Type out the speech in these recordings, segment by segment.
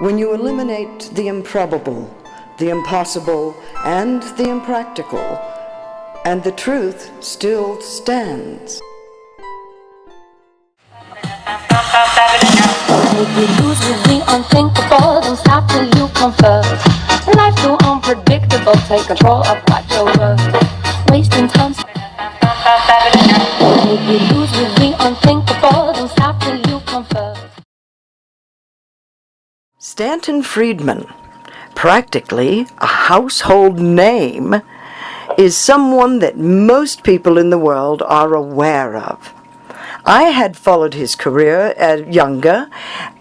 When you eliminate the improbable, the impossible, and the impractical, and the truth still stands. If you lose with the unthinkable, don't stop till you come first. Life's so unpredictable, take control of what you're worth. Wasting time. If you lose with the unthinkable, don't stop till you come first. Stanton Friedman, practically a household name, is someone that most people in the world are aware of. I had followed his career younger,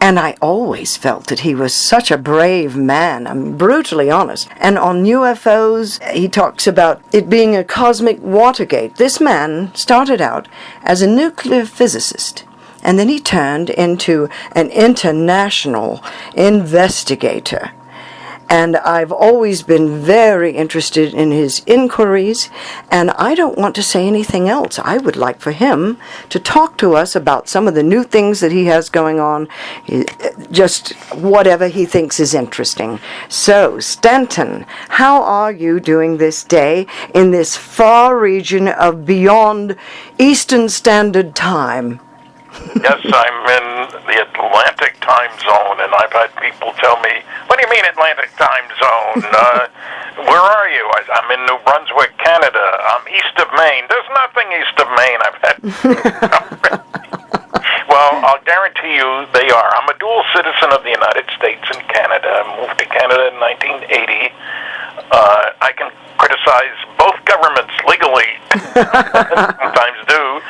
and I always felt that he was such a brave man. I'm brutally honest. And on UFOs, he talks about it being a cosmic Watergate. This man started out as a nuclear physicist, and then he turned into an international investigator. And I've always been very interested in his inquiries, and I don't want to say anything else. I would like for him to talk to us about some of the new things that he has going on, just whatever he thinks is interesting. So, Stanton, how are you doing this day in this far region of beyond Eastern Standard Time? Yes, I'm in the Atlantic time zone, and I've had people tell me, "What do you mean Atlantic time zone? Where are you?" I'm in New Brunswick, Canada. I'm east of Maine. There's nothing east of Maine. I've had... Well, I'll guarantee you they are. I'm a dual citizen of the United States and Canada. I moved to Canada in 1980. I can criticize both governments legally. Sometimes do.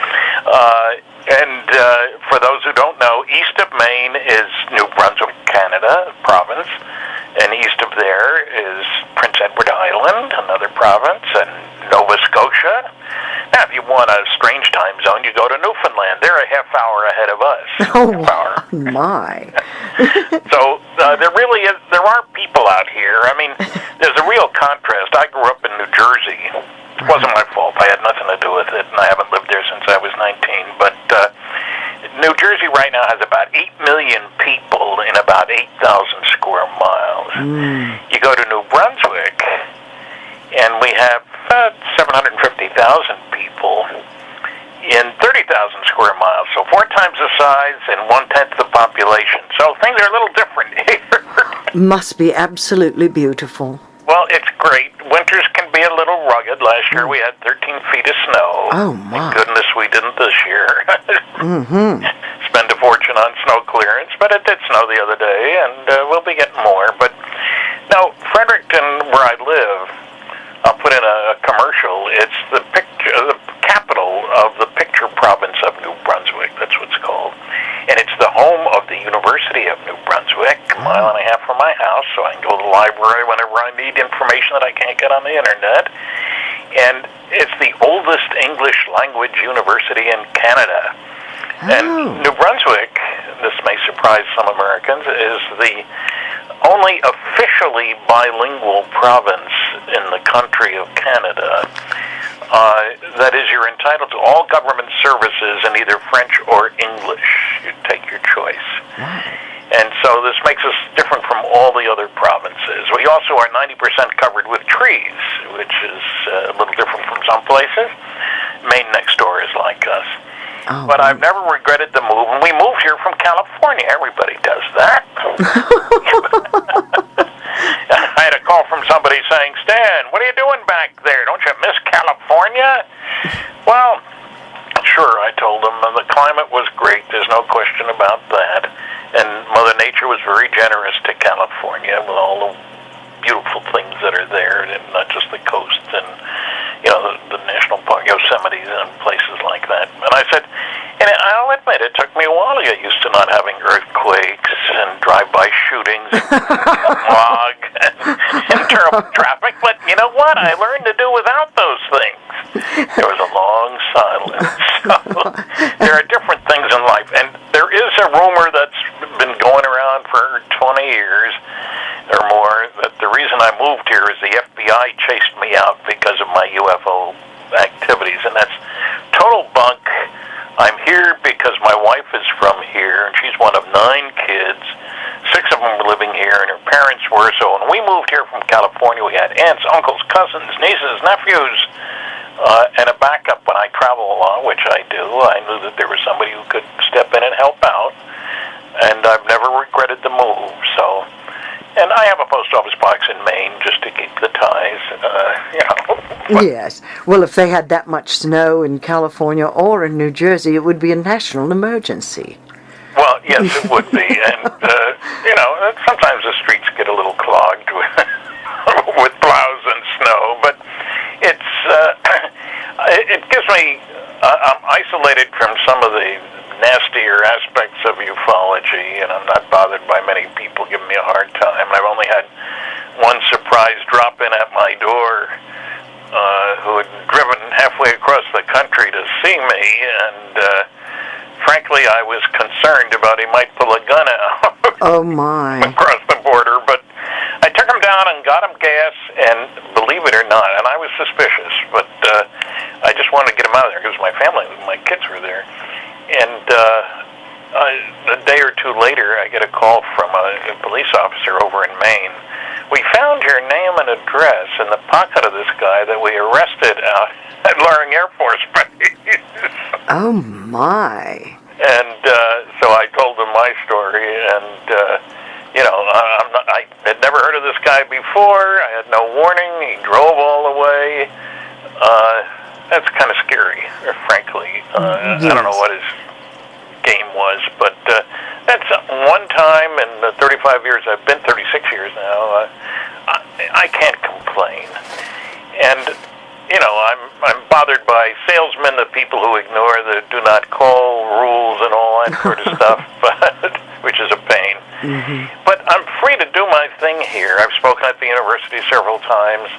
And for those who don't know, east of Maine is New Brunswick, Canada, province, and east of there is Prince Edward Island, another province, and Nova Scotia. Now, if you want a strange time zone, you go to Newfoundland. They're a half hour ahead of us. Oh, my. So there are people out here. I mean, there's a real contrast. I grew up in New Jersey. It wasn't my fault. I had nothing to do with it, and I haven't lived there since I was 19. But New Jersey right now has about 8 million people in about 8,000 square miles. You go to New Brunswick, and we have 750,000 people in 30,000 square miles. So 4 times the size and 1/10 the population. So things are a little different here. Must be absolutely beautiful. Well, it's great. Winters can be a little rugged. Last year we had 13 feet of snow. Oh, my. Thank goodness we didn't this year. Spend a fortune on snow clearance, but it did snow the other day, and we'll be getting more. But now, Fredericton, where I live, I'll put in a commercial. It's the capital of the picture province of New Brunswick. That's what it's called. And it's the home of the University of New Brunswick, a mile and a half from my house, so I can go to the library whenever I need information that I can't get on the internet. And it's the oldest English language university in Canada. And New Brunswick, this may surprise some Americans, is the only officially bilingual province in the country of Canada. That is, you're entitled to all government services in either French or English. You take your choice. And so this makes us different from all the other provinces. We also are 90% covered with trees, which is a little different from some places. Maine next door is like us. But I've never regretted the move. And we moved here from California. Everybody does that. I had a call from somebody saying, "Stan, what are you doing back there? Don't you miss California?" Well, sure, I told them. And the climate was great. There's no question about that. And Mother Nature was very generous to California with all the beautiful things that are there, and not just the coast and, the national park, Yosemite and places like that. And I said, and I'll admit, it took me a while to get used to not having earthquakes and drive-by shootings and smog and terrible traffic. But you know what? I learned to do without those things. There was a long silence. So there are different things in life. And there is a rumor that's been going around for 20 years or more that the reason I moved here is the FBI chased me out because of my UFO activities. And that's total bunk. I'm here because my wife is from here, and she's one of 9 kids. 6 of of them were living here, and her parents were. So when we moved here from California, we had aunts, uncles, cousins, nieces, nephews, and a backup when I travel a lot, which I do. I knew that there was somebody who could step in and help out, and I've never regretted the move. So, and I have a post office box in Maine just to keep the ties, Yes. Well, if they had that much snow in California or in New Jersey, it would be a national emergency. Well, yes, it would be, and sometimes the streets get a little clogged with plows and snow, but it gives me. I'm isolated from some of the nastier aspects of ufology, and I'm not bothered by many people giving me a hard time. I've only had one surprise drop in at my door, who had driven halfway across the country to see me, and frankly, I was concerned about he might pull a gun out. Oh, my. Across the border, but I took him down and got him gas, and believe it or not, and I was suspicious, but I just wanted to get him out of there because my family, my kids were there. And a day or two later, I get a call from a police officer over in Maine. We found your name and address in the pocket of this guy that we arrested out at Loring Air Force Base. Oh, my. And so I told him my story, and I had never heard of this guy before. I had no warning. He drove all the way. That's kind of scary, frankly. Yes. I don't know what his game was, but that's one time in the 35 years I've been, 36 years now. I can't complain, and I'm bothered by salesmen, the people who ignore the do not call rules and all that sort of stuff, which is a pain. Mm-hmm. But I'm free to do my thing here. I've spoken at the university several times.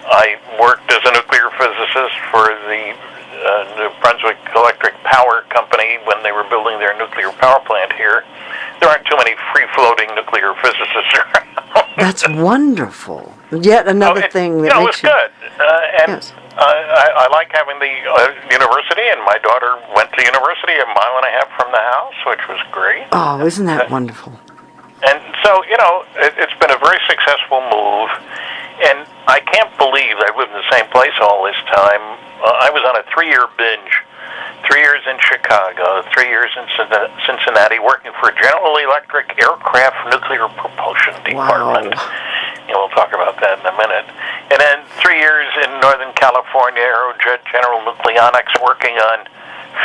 I worked as a nuclear physicist for the New Brunswick Electric Power Company when they were building their nuclear power plant here. There aren't too many free-floating nuclear physicists around. That's wonderful. Yet another thing that makes you... No, it was good. Yes. I like having the university, and my daughter went to university a mile and a half from the house, which was great. Oh, isn't that wonderful? And so, it's been a very successful move, and I can't believe I've lived in the same place all this time. I was on a 3-year binge. 3 years in Chicago, 3 years in Cincinnati, working for General Electric Aircraft Nuclear Propulsion Department. Wow. We'll talk about that in a minute. And then 3 years in Northern California, Aerojet General Nucleonics, working on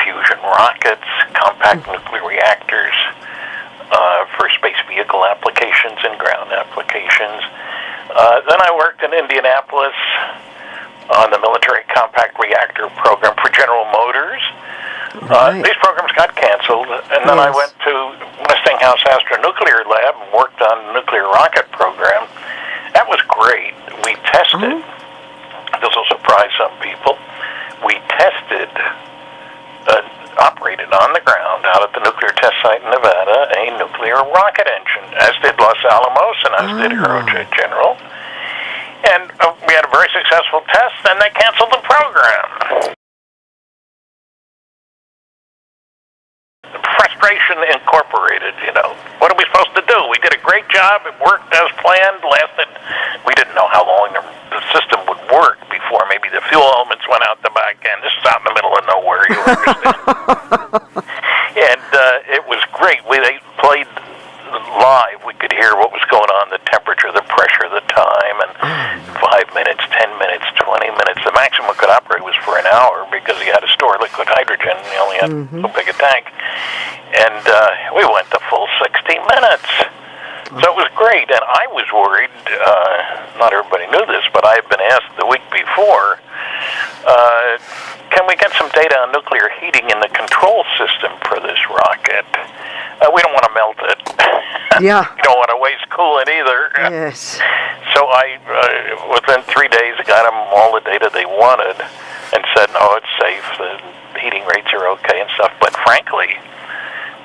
fusion rockets, compact nuclear reactors for space vehicle applications and ground applications. Then I worked in Indianapolis on the military compact reactor program for General Motors. Right. These programs got canceled, and then I went to Westinghouse Astronuclear Lab and worked on the nuclear rocket program. That was great. We tested, this will surprise some people, we tested, operated on the ground out at the nuclear test site in Nevada, a nuclear rocket engine, as did Los Alamos and as did Aerojet General. And we had a very successful test, and they canceled the program. Frustration Incorporated, What are we supposed to do? We did a great job. It worked as planned. We didn't know how long the system would work before maybe the fuel elements went out the back end. This is out in the middle of nowhere, you understand. And it was great. They played live. We could hear what was going on, the temperature, the pressure, the time, and 5 minutes, 10 minutes, 20 minutes. The maximum it could operate was for an hour because he had to store liquid hydrogen. He only had so big a tank. And we went the full 60 minutes. So it was great. And I was worried, not everybody knew this, but I had been asked the week before, can we get some data on nuclear heating in the control system for this rocket? We don't want to melt it. Yeah. You don't want to waste coolant either. Yes. So I, within 3 days, got them all the data they wanted and said, no, it's safe. The heating rates are okay and stuff. But frankly,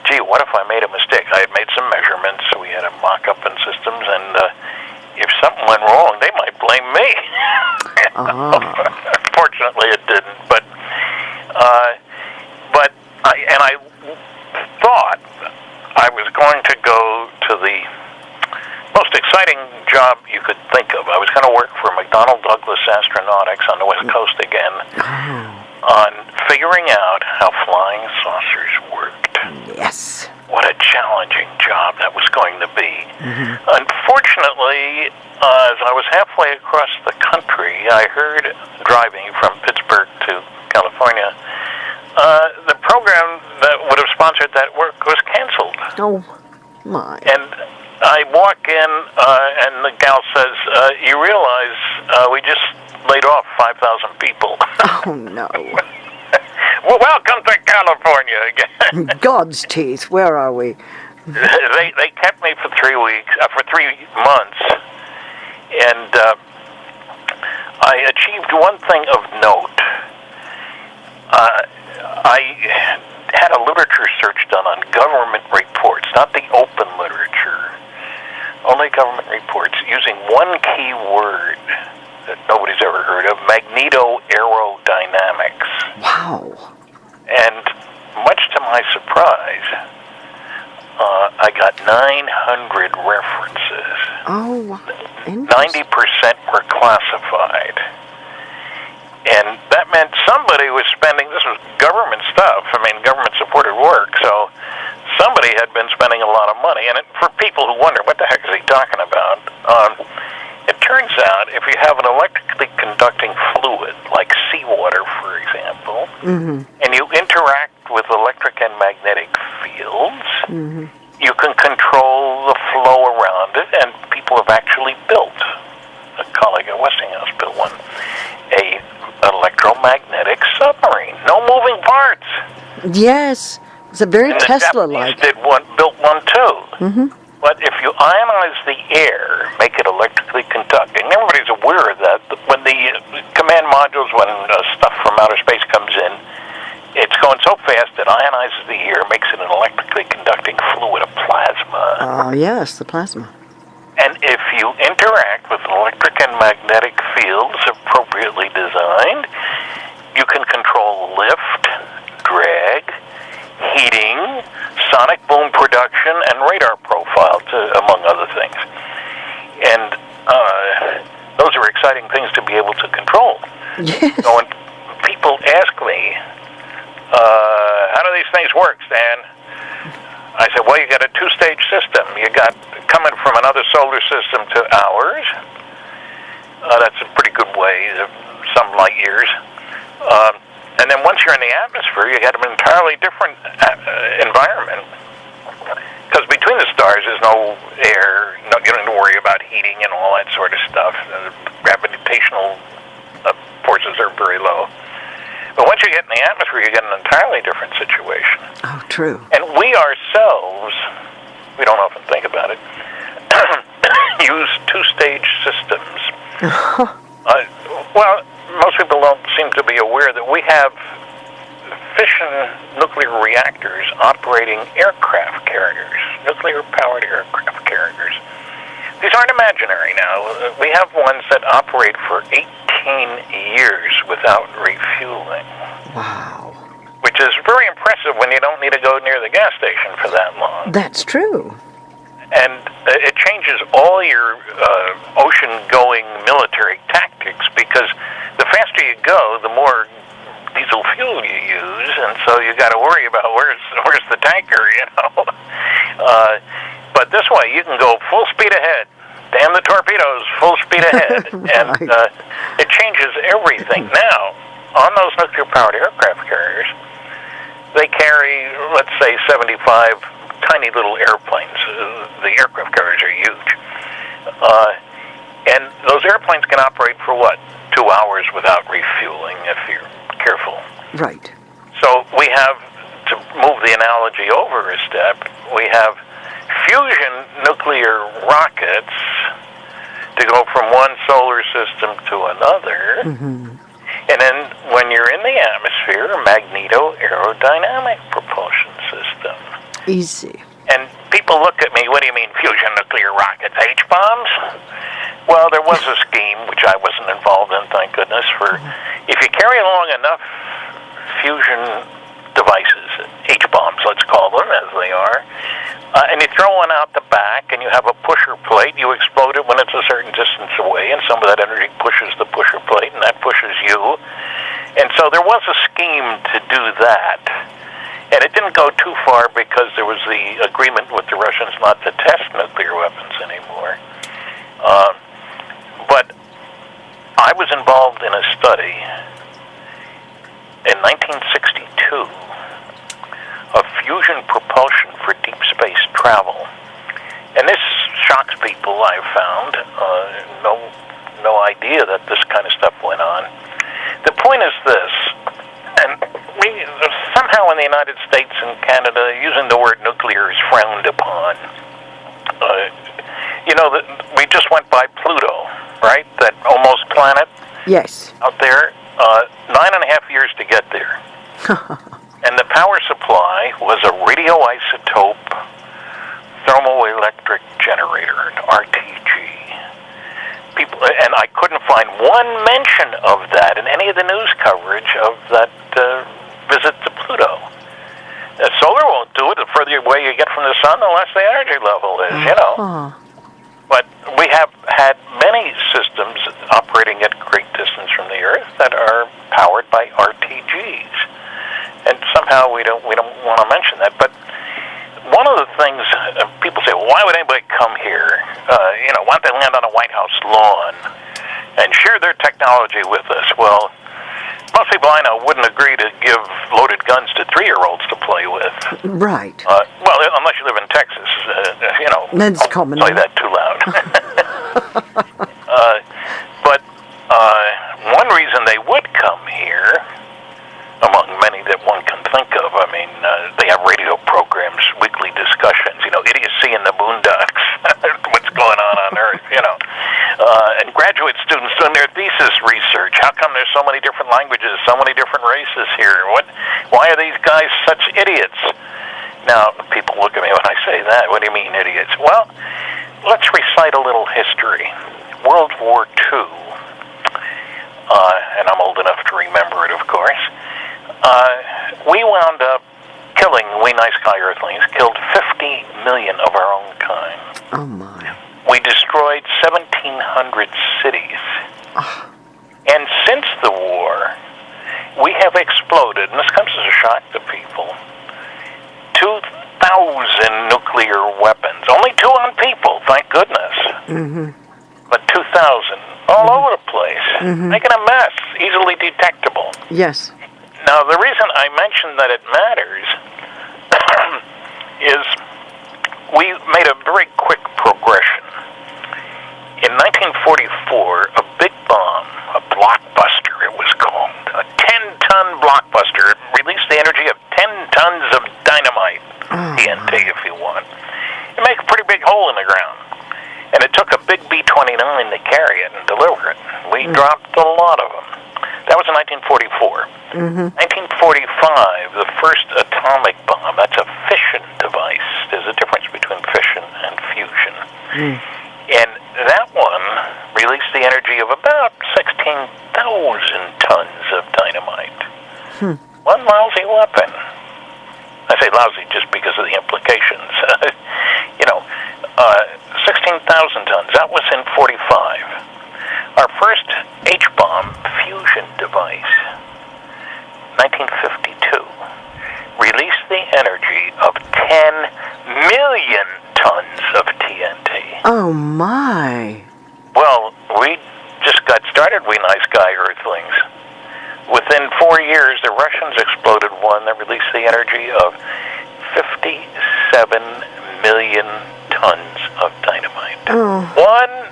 gee, what if I made a mistake? I had made some measurements, so we had to mock up in systems, and if something went wrong, they might blame me. Fortunately, it didn't. But I thought I was going to go to the most exciting job you could think of. I was going to work for McDonnell Douglas Astronautics on the West Coast again on figuring out how flying saucers worked. Yes. What a challenging job that was going to be. Unfortunately, as I was halfway across the country, I heard, driving from Pittsburgh to California, the program that would have sponsored that work was canceled. Oh, my. And I walk in, and the gal says, you realize we just laid off 5,000 people. Oh, no. Well, welcome to California again. God's teeth, where are we? They kept me for 3 months, and I achieved one thing of note. I had a literature search done on government reports, not the open literature, only government reports, using one key word that nobody's ever heard of, magnetoaerodynamics. Wow. And much to my surprise, I got 900 references. Oh, 90% were classified. And that meant somebody was spending, this was government stuff, government-supported work, so somebody had been spending a lot of money. And for people who wonder, what the heck is he talking about? It turns out if you have an electrically conducting fluid, like seawater, for example, and you interact with electric and magnetic fields, you can control the flow around it, and people have actually built, a colleague at Westinghouse built one, an electromagnetic submarine. No moving parts. Yes. It's a very Tesla-like. Built one too. But if you ionize the air, make it electrically conducting, everybody's aware of that. When the command modules, when stuff from outer space comes in, it's going so fast it ionizes the air, makes it an electrically conducting fluid, a plasma. Oh, yes, the plasma. And if you interact with electric and magnetic fields appropriately designed, you can control lift, drag, heating, sonic boom production, and radar profile, among other things. And those are exciting things to be able to control. Yes. So when people ask me, how do these things work, Stan? I said, well, you got a two-stage system. You got coming from another solar system to ours. That's a pretty good way, some light years. And then once you're in the atmosphere, you got an entirely different environment. Because between the stars, there's no air. You don't have to worry about heating and all that sort of stuff. The gravitational forces are very low. But once you get in the atmosphere, you get an entirely different situation. Oh, true. And we ourselves, we don't often think about it, use two-stage systems. Well, most people don't seem to be aware that we have fission nuclear reactors operating aircraft carriers, nuclear-powered aircraft carriers. These aren't imaginary now. We have ones that operate for 18 years without refueling. Wow. Which is very impressive when you don't need to go near the gas station for that long. That's true. And it changes all your ocean-going military tactics, because the faster you go, the more diesel fuel you use, and so you got to worry about where's the tanker, you know. But this way, you can go full speed ahead. Damn the torpedoes, full speed ahead. And it changes everything. Now, on those nuclear-powered aircraft carriers, they carry, let's say, 75 tiny little airplanes. The aircraft carriers are huge. And those airplanes can operate for, 2 hours without refueling, if you're careful. Right. So we have, to move the analogy over a step, we have fusion nuclear rockets to go from one solar system to another. And then when you're in the atmosphere, a magneto-aerodynamic propulsion system. Easy. And people look at me, what do you mean fusion nuclear rockets? H-bombs? Well, there was a scheme, which I wasn't involved in, thank goodness, for if you carry along enough fusion devices, H-bombs, let's call them, as they are, and you throw one out the back and you have a pusher plate, you and some of that energy pushes the pusher plate, and that pushes you. And so there was a scheme to do that. And it didn't go too far because there was the agreement with the Russians not to test nuclear weapons anymore. But I was involved in a study in 1962 of fusion propulsion for deep space travel. And this shocks people, I've found. No idea that this kind of stuff went on. The point is this, and we somehow in the United States and Canada, using the word nuclear is frowned upon. We just went by Pluto, right? That almost planet? Yes. Out there, 9.5 years to get there. And the power supply was a radioisotope thermoelectric generator, an RTG. And I couldn't find one mention of that in any of the news coverage of that visit to Pluto. Solar won't do it. The further away you get from the sun, the less the energy level is, But we have had many systems operating at great distance from the Earth that are powered by RTGs. And somehow we don't want to mention that. But one of the things people say, well, why would anybody come here? Why don't they land on a White House lawn and share their technology with us? Well, most people I know wouldn't agree to give loaded guns to 3-year-olds to play with. Right. Well, unless you live in Texas, That's common. Don't play that too loud. But one reason they would come here, among many that one can think of, they have radio programs, weekly discussions, idiocy in the boondocks, what's going on Earth, and graduate students doing their thesis research. How come there's so many different languages, so many different races here? Why are these guys such idiots? Now, people look at me when I say that. What do you mean, idiots? Well, let's recite a little history. World War II, and I'm old enough to remember it, of course. We wound up killing, we nice guy Earthlings, killed 50 million of our own kind. Oh, my. We destroyed 1,700 cities. Oh. And since the war, we have exploded, and this comes as a shock to people, 2,000 nuclear weapons. Only 2 on people, thank goodness. Mm-hmm. But 2,000 all over the place, making a mess, easily detectable. Yes. Now, the reason I mention that it matters is we made a very quick progression. In 1944, a big bomb, a blockbuster it was called, a 10-ton blockbuster, it released the energy of 10 tons of dynamite, TNT if you want. It made a pretty big hole in the ground. And it took a big B-29 to carry it and deliver it. We dropped a lot of them. That was in 1944. 1945, the first atomic bomb, that's a fission device. There's a difference between fission and fusion. And that one released the energy of about 16,000 tons of dynamite. One lousy weapon. I say lousy just because of the implications. 16,000 tons. That was in 45. Our first H-bomb fusion device, 1952, released the energy of 10 million tons of TNT. Oh, my. Well, we just got started, we nice guy Earthlings. Within 4 years, the Russians exploded one that released the energy of 57 million tons of dynamite. One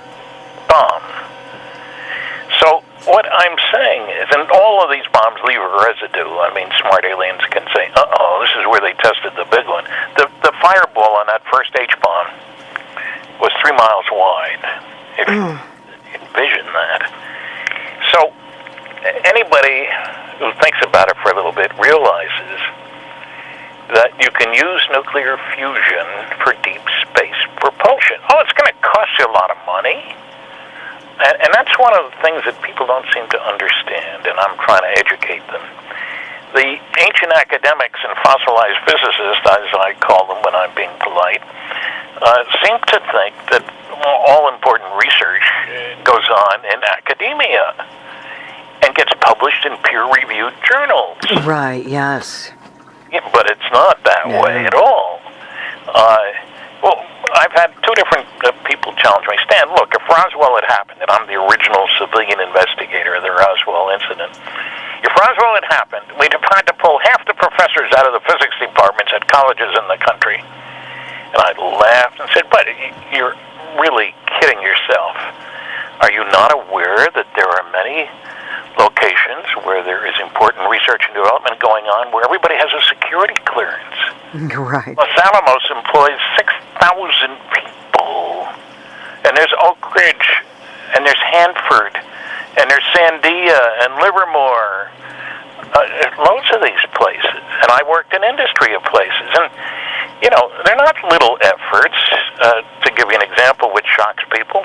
bomb. So what I'm saying is, and all of these bombs leave a residue. Smart aliens can say, this is where they tested the big one. The fireball on that first H-bomb was 3 miles wide. If you envision that. So anybody who thinks about it for a little bit realizes that you can use nuclear fusion for deep space propulsion. It's going to cost you a lot of money. And that's one of the things that people don't seem to understand, and I'm trying to educate them. The ancient academics and fossilized physicists, as I call them when I'm being polite, seem to think that all important research goes on gets published in peer-reviewed journals. Right, yes. Yeah, but it's not that way at all. Well, I've had two different people challenge me. Stan, look, if Roswell had happened, and I'm the original civilian investigator of the Roswell incident, if Roswell had happened, we'd have had to pull half the professors out of the physics departments at colleges in the country. And I laughed and said, but you're really kidding yourself. Are you not aware that there are many locations where there is important research and development going on where everybody has a security clearance? Right. Los Alamos employs 6,000 people. And there's Oak Ridge, and there's Hanford, and there's Sandia and Livermore. Loads of these places. And I worked in industry of places. And, you know, they're not little efforts. To give you an example which shocks people,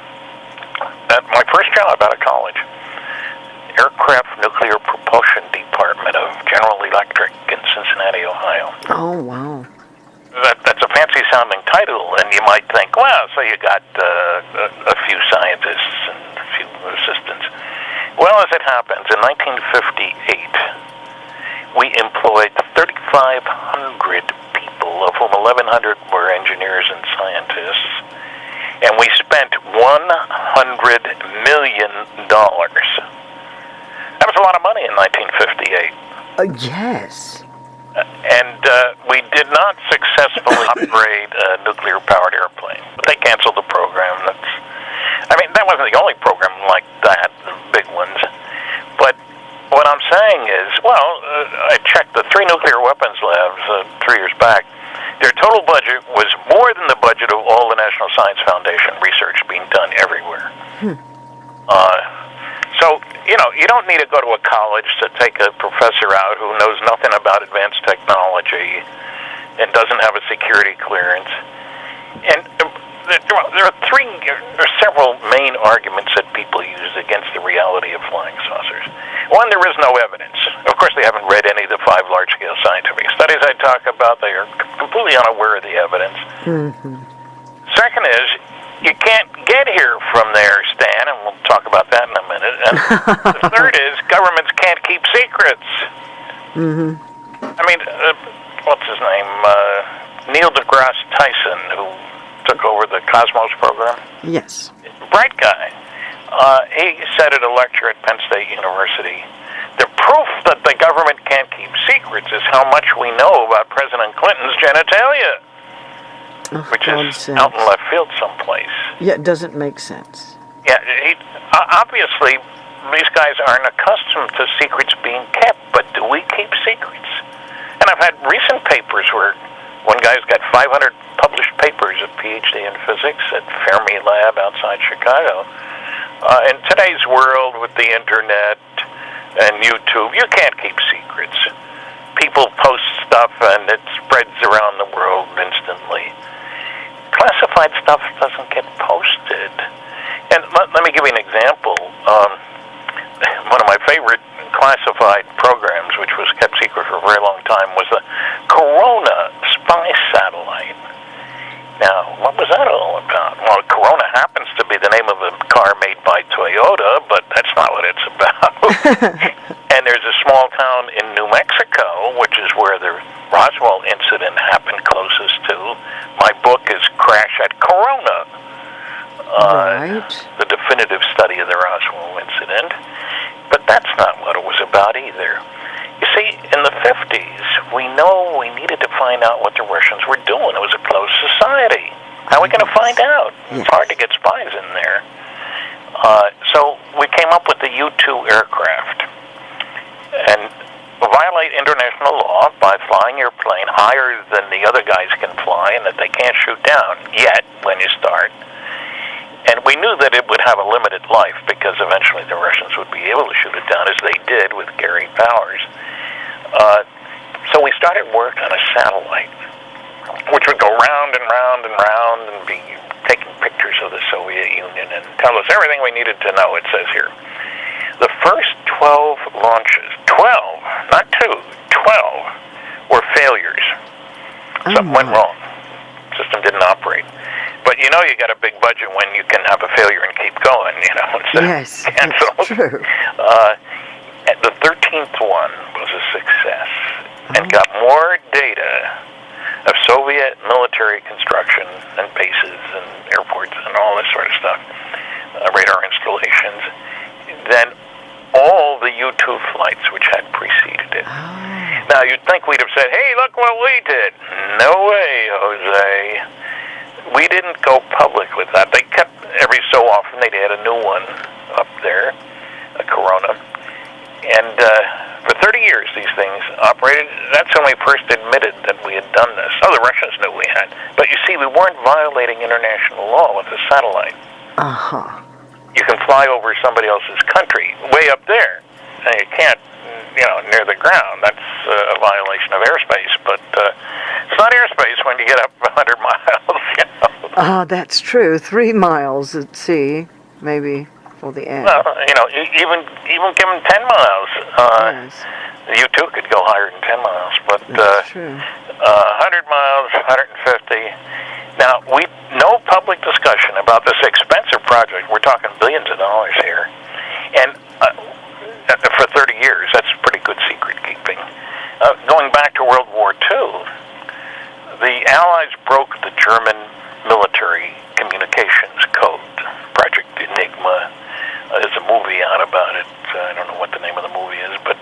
at my first job out of college, Aircraft Nuclear Propulsion Department of General Electric in Cincinnati, Ohio. Oh, wow. That's a fancy-sounding title, and you might think, well, so you got a few scientists and a few assistants. Well, as it happens, in 1958, we employed 3,500 people, of whom 1,100 were engineers and scientists, and we spent $100 million. That was a lot of money in 1958. Yes. And we did not successfully upgrade a nuclear-powered airplane. They canceled the program. That wasn't the only program like that, the big ones. But what I'm saying is, I checked the 3 nuclear weapons labs 3 years back. Their total budget was more than the budget of all the National Science Foundation research being done everywhere. So, you know, you don't need to go to a college to take a professor out who knows nothing about advanced technology and doesn't have a security clearance. And there are several main arguments that people use against the reality of flying saucers. One, there is no evidence. Of course, they haven't read any of the 5 large-scale scientific studies I talk about. They are completely unaware of the evidence. Mm-hmm. Second is, you can't get here from there, Stan, and we'll talk about that in a minute. And the third is, governments can't keep secrets. Mm-hmm. I mean, what's his name? Neil deGrasse Tyson, who took over the Cosmos program. Yes. Bright guy. He said at a lecture at Penn State University, the proof that the government can't keep secrets is how much we know about President Clinton's genitalia. Which is out in left field someplace. Yeah, it doesn't make sense. Yeah, obviously, these guys aren't accustomed to secrets being kept, but do we keep secrets? And I've had recent papers where one guy's got 500 published papers, a PhD in physics at Fermi Lab outside Chicago. In today's world with the internet and YouTube, you can't keep secrets. People post stuff and it spreads around the world instantly. Classified stuff doesn't get posted. And let me give you an example. One of my favorite classified programs, which was kept secret for a very long time, was the Corona spy satellite. Now, what was that all about? Well, Corona happens to be the name of a car made by Toyota, but that's not what it's about. And there's a small town in New Mexico, which is where the Roswell incident happened closest to. My book is Crash at Corona, Right. the definitive study of the Roswell incident. But that's not what it was about either. You see, in the 50s, we know we needed to find out what the Russians were doing. It was a closed society. How are we going to find out? It's hard to get spies in there. So we came up with the U-2 aircraft. And violate international law by flying your plane higher than the other guys can fly and that they can't shoot down yet when you start. And we knew that it would have a limited life because eventually the Russians would be able to shoot it down, as they did with Gary Powers. So we started work on a satellite, which would go round and round and round and be taking pictures of the Soviet Union and tell us everything we needed to know, it says here. The first 12 launches, 12, not 2, 12, were failures. Something went wrong. The system didn't operate. But you know you got a big budget when you can have a failure and keep going, you know, instead of cancel. True. got more data of Soviet military construction and bases and airports and all this sort of stuff, radar installations, than all the U-2 flights which had preceded it. Now, you'd think we'd have said, hey, look what we did. No way, Jose. We didn't go public with that. They kept, every so often, they'd add a new one up there, a Corona. And for 30 years, these things operated. That's when we first admitted that we had done this. Oh, the Russians knew we had. But you see, we weren't violating international law with the satellite. Uh-huh. You can fly over somebody else's country, way up there. And you can't, near the ground. That's a violation of airspace. But it's not airspace when you get up 100 miles, That's true. 3 miles at sea, maybe, for the air. Well, even give them 10 miles. Yes. You too could go higher than 10 miles. But That's true. 100 miles, 150. Now, no public discussion about this expensive project. We're talking billions of dollars here. And for 30 years, that's pretty good secret keeping. Going back to World War II, the Allies broke the German military communications code. Project Enigma. There's a movie out about it. I don't know what the name of the movie is, but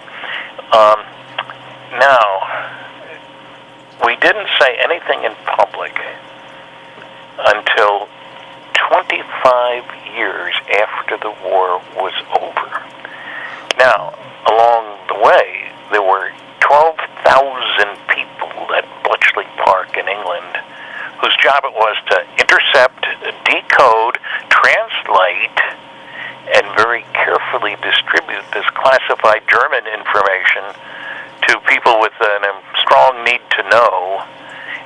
now, we didn't say anything in public until 25 years after the war was over. Now, along the way, there were 12,000 people at Bletchley Park in England whose job it was to intercept, decode, translate, and very carefully distribute this classified German information to people with a strong need to know,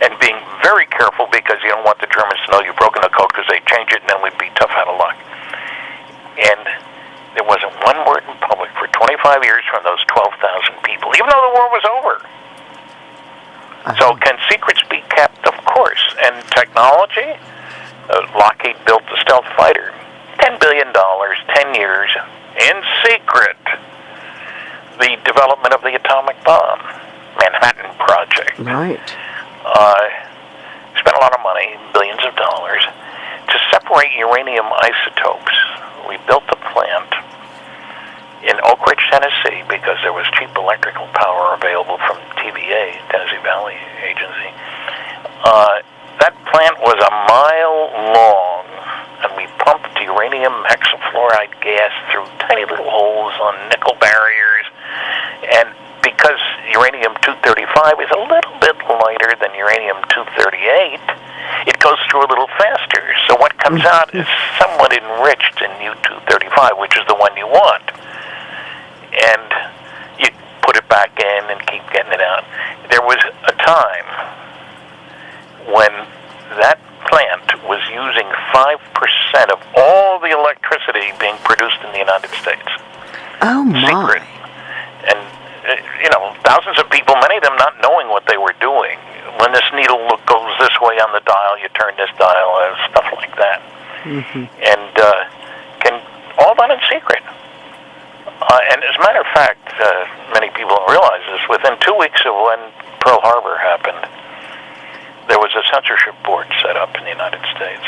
and being very careful because you don't want the Germans to know you've broken the code, because they'd change it and then we'd be tough out of luck. And there wasn't one word in public for 25 years from those 12,000 people, even though the war was over. So can secrets be kept? Of course. And technology? Lockheed built the stealth fighter. $10 billion, 10 years, in secret. The development of the atomic bomb, Manhattan Project. Right. Spent a lot of money, billions of dollars, to separate uranium isotopes. We built the plant in Oak Ridge, Tennessee, because there was cheap electrical power available from TVA, Tennessee Valley Agency. That plant was a mile long, and we pumped uranium hexafluoride gas through tiny little holes on nickel barriers. And because uranium-235 is a little bit lighter than uranium-238, it goes through a little faster. So what comes out is somewhat enriched in U-235, which is the one you want. And you put it back in and keep getting it out. There was a time when that plant was using 5% of all the electricity being produced in the United States. Oh, my. Secret. And, thousands of people, many of them not knowing what they were doing. When this needle goes this way on the dial, you turn this dial, stuff like that. Mm-hmm. And can all done in secret. And as a matter of fact, many people don't realize this, within 2 weeks of when Pearl Harbor happened, there was a censorship board set up in the United States.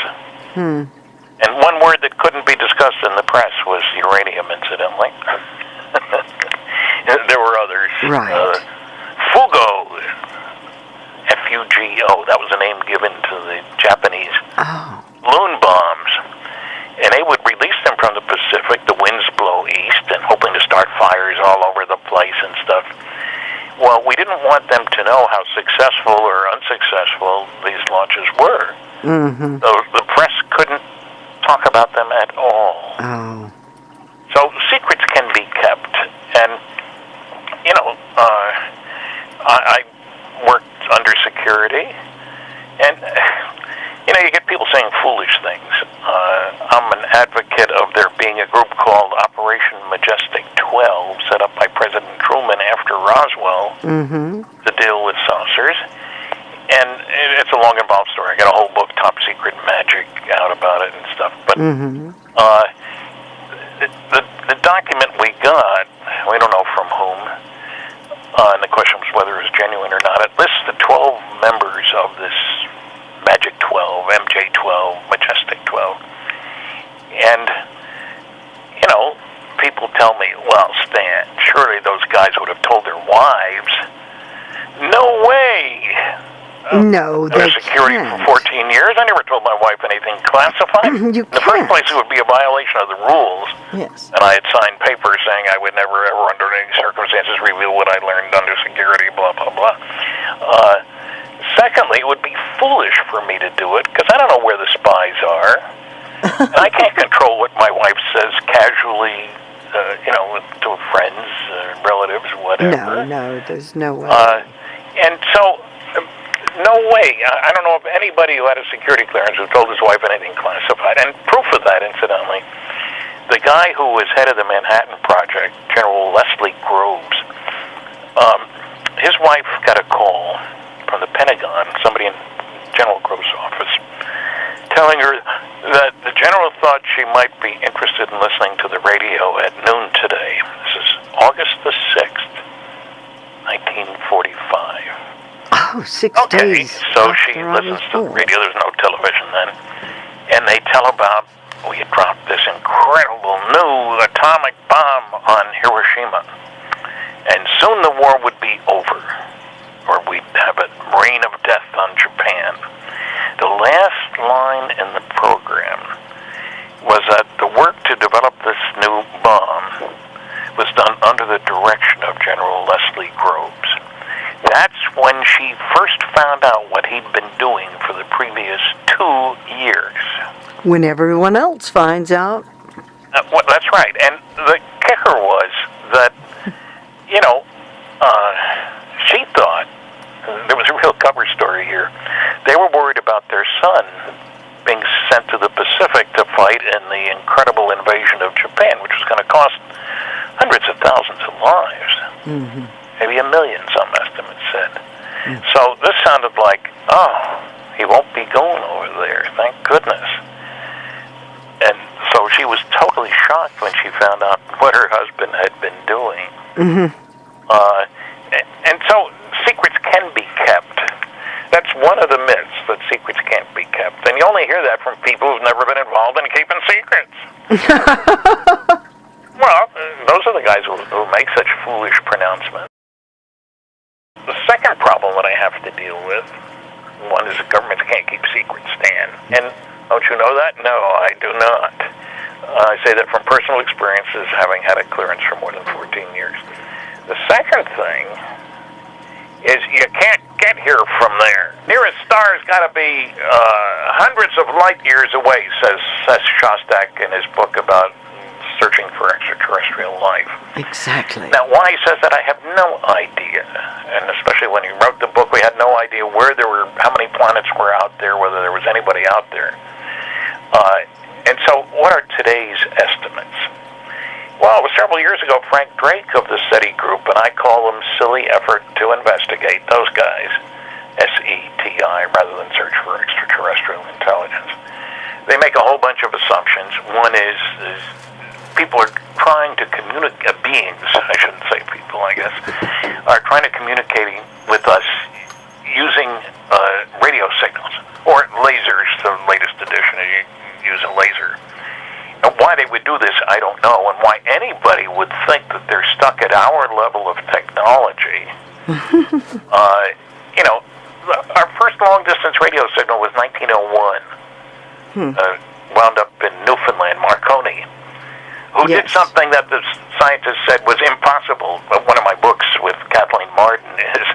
And one word that couldn't be discussed in the press was uranium, incidentally. There were others. Right. Fugo, F-U-G-O, that was a name given to the Japanese. Oh. Loon bombs. And they would release them from the Pacific, the winds blow east, and hoping to start fires all over the place and stuff. Well, we didn't want them to know how successful or unsuccessful these launches were. Mm-hmm. The press couldn't talk about them at all. Oh. So secrets can be kept. And, I worked under security, and, you get people saying foolish things. I'm an advocate of there being a group called Operation Majestic 12, set up by President Truman after Roswell to deal with saucers. And it's a long, involved story. I got a whole book, Top Secret Magic, out about it and stuff. But the document we got, we don't know from whom, and the question was, whether it was genuine or not. It lists the 12 members of this Magic 12, MJ12, Majestic 12. And, you know, people tell me, well, Stan, surely those guys would have told their wives. No way! No, they Under security can't. for 14 years, I never told my wife anything classified. You In the first can't. place, it would be a violation of the rules. Yes. And I had signed papers saying I would never, ever, under any circumstances, reveal what I learned under security, blah, blah, blah. Secondly, it would be foolish for me to do it, because I don't know where the spies are. And I can't control what my wife says casually, to friends, relatives, whatever. No, there's no way. And so, no way. I don't know of anybody who had a security clearance who told his wife anything classified. And proof of that, incidentally, the guy who was head of the Manhattan Project, General Leslie Groves, his wife got a call from the Pentagon, somebody in General Groves' office, telling her that the general thought she might be interested in listening to the radio at noon today. This is August the 6th, 1945. Oh, 6 Okay, days. so she after I was listens to the born. radio. There's no television then. And they tell about, we had dropped this incredible new atomic bomb on Hiroshima. And soon the war would be over, or we'd have a reign of death on Japan. The last line in the program was that the work to develop this new bomb was done under the direction of General Leslie Groves. That's when she first found out what he'd been doing for the previous 2 years. When everyone else finds out. Well, that's right. And the kicker was that, she thought, there was a real cover story here, they were worried about their son being sent to the Pacific to fight in the incredible invasion of Japan, which was going to cost hundreds of thousands of lives. Mm-hmm. Maybe 1 million, some estimates said. So this sounded like, he won't be going over there, thank goodness. And so she was totally shocked when she found out what her husband had been doing. Mm-hmm. And so secrets can be kept. That's one of the myths, that secrets can't be kept. And you only hear that from people who've never been involved in keeping secrets. Well, those are the guys who make such foolish pronouncements. The second problem that I have to deal with, one is the government can't keep secrets, Stan. And don't you know that? No, I do not. I say that from personal experiences, having had a clearance for more than 14 years. The second thing is you can't get here from there. Nearest star's got to be hundreds of light years away, says Seth Shostak in his book about searching for extraterrestrial life. Exactly. Now, why he says that, I have no idea. And especially when he wrote the book, we had no idea where there were, how many planets were out there, whether there was anybody out there. And so, what are today's estimates? Well, it was several years ago, Frank Drake of the SETI group, and I call them silly effort to investigate, those guys, SETI, rather than search for extraterrestrial intelligence. They make a whole bunch of assumptions. One is people are trying to communicate, beings, I shouldn't say people, I guess, are trying to communicate with us using radio signals, or lasers, the latest edition, you use a laser. And why they would do this, I don't know, and why anybody would think that they're stuck at our level of technology. Our first long-distance radio signal was 1901. Wound up in Newfoundland, Marconi, who did something that the scientists said was impossible. One of my books with Kathleen Marden is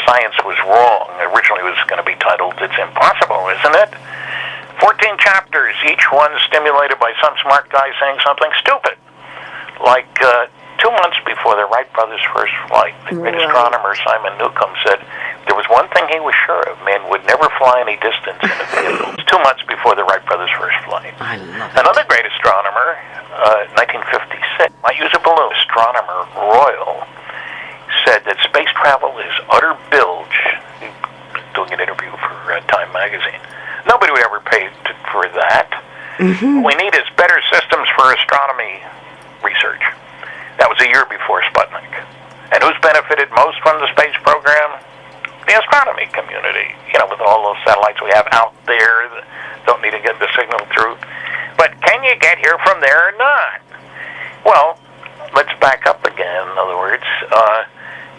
Science Was Wrong. Originally it was going to be titled It's Impossible, Isn't It? 14 chapters, each one stimulated by some smart guy saying something stupid. Like 2 months before the Wright brothers' first flight, the great astronomer Simon Newcomb said there was one thing he was sure of: man would never fly any distance in a vehicle. 2 months before the Wright brothers' first flight. I love it. Another great astronomer, 1956, might use a balloon. Astronomer Royal said that space travel is utter bilge. He was doing an interview for Time magazine. Nobody would ever pay for that. What we need is better systems for astronomy research. That was a year before Sputnik. And who's benefited most from the space program? The astronomy community. With all those satellites we have out there that don't need to get the signal through. But can you get here from there or not? Well, let's back up again. In other words,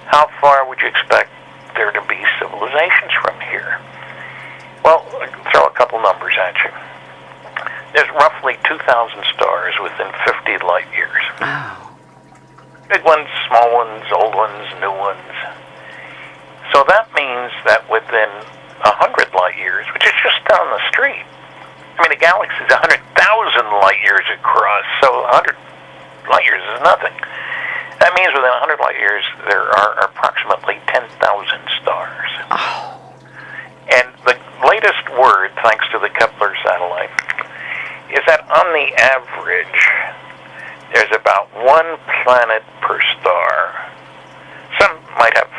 how far would you expect there to be civilizations from here? Well, I'll throw a couple numbers at you. There's roughly 2,000 stars within 50 light years. Wow. Big ones, small ones, old ones, new ones. So that means that within 100 light years, which is just down the street, the galaxy is 100,000 light years across, so 100 light years is nothing. That means within 100 light years, there are approximately 10,000 stars. Oh. And the latest word, thanks to the Kepler satellite, is that on the average, there's about one planet per star. Some might have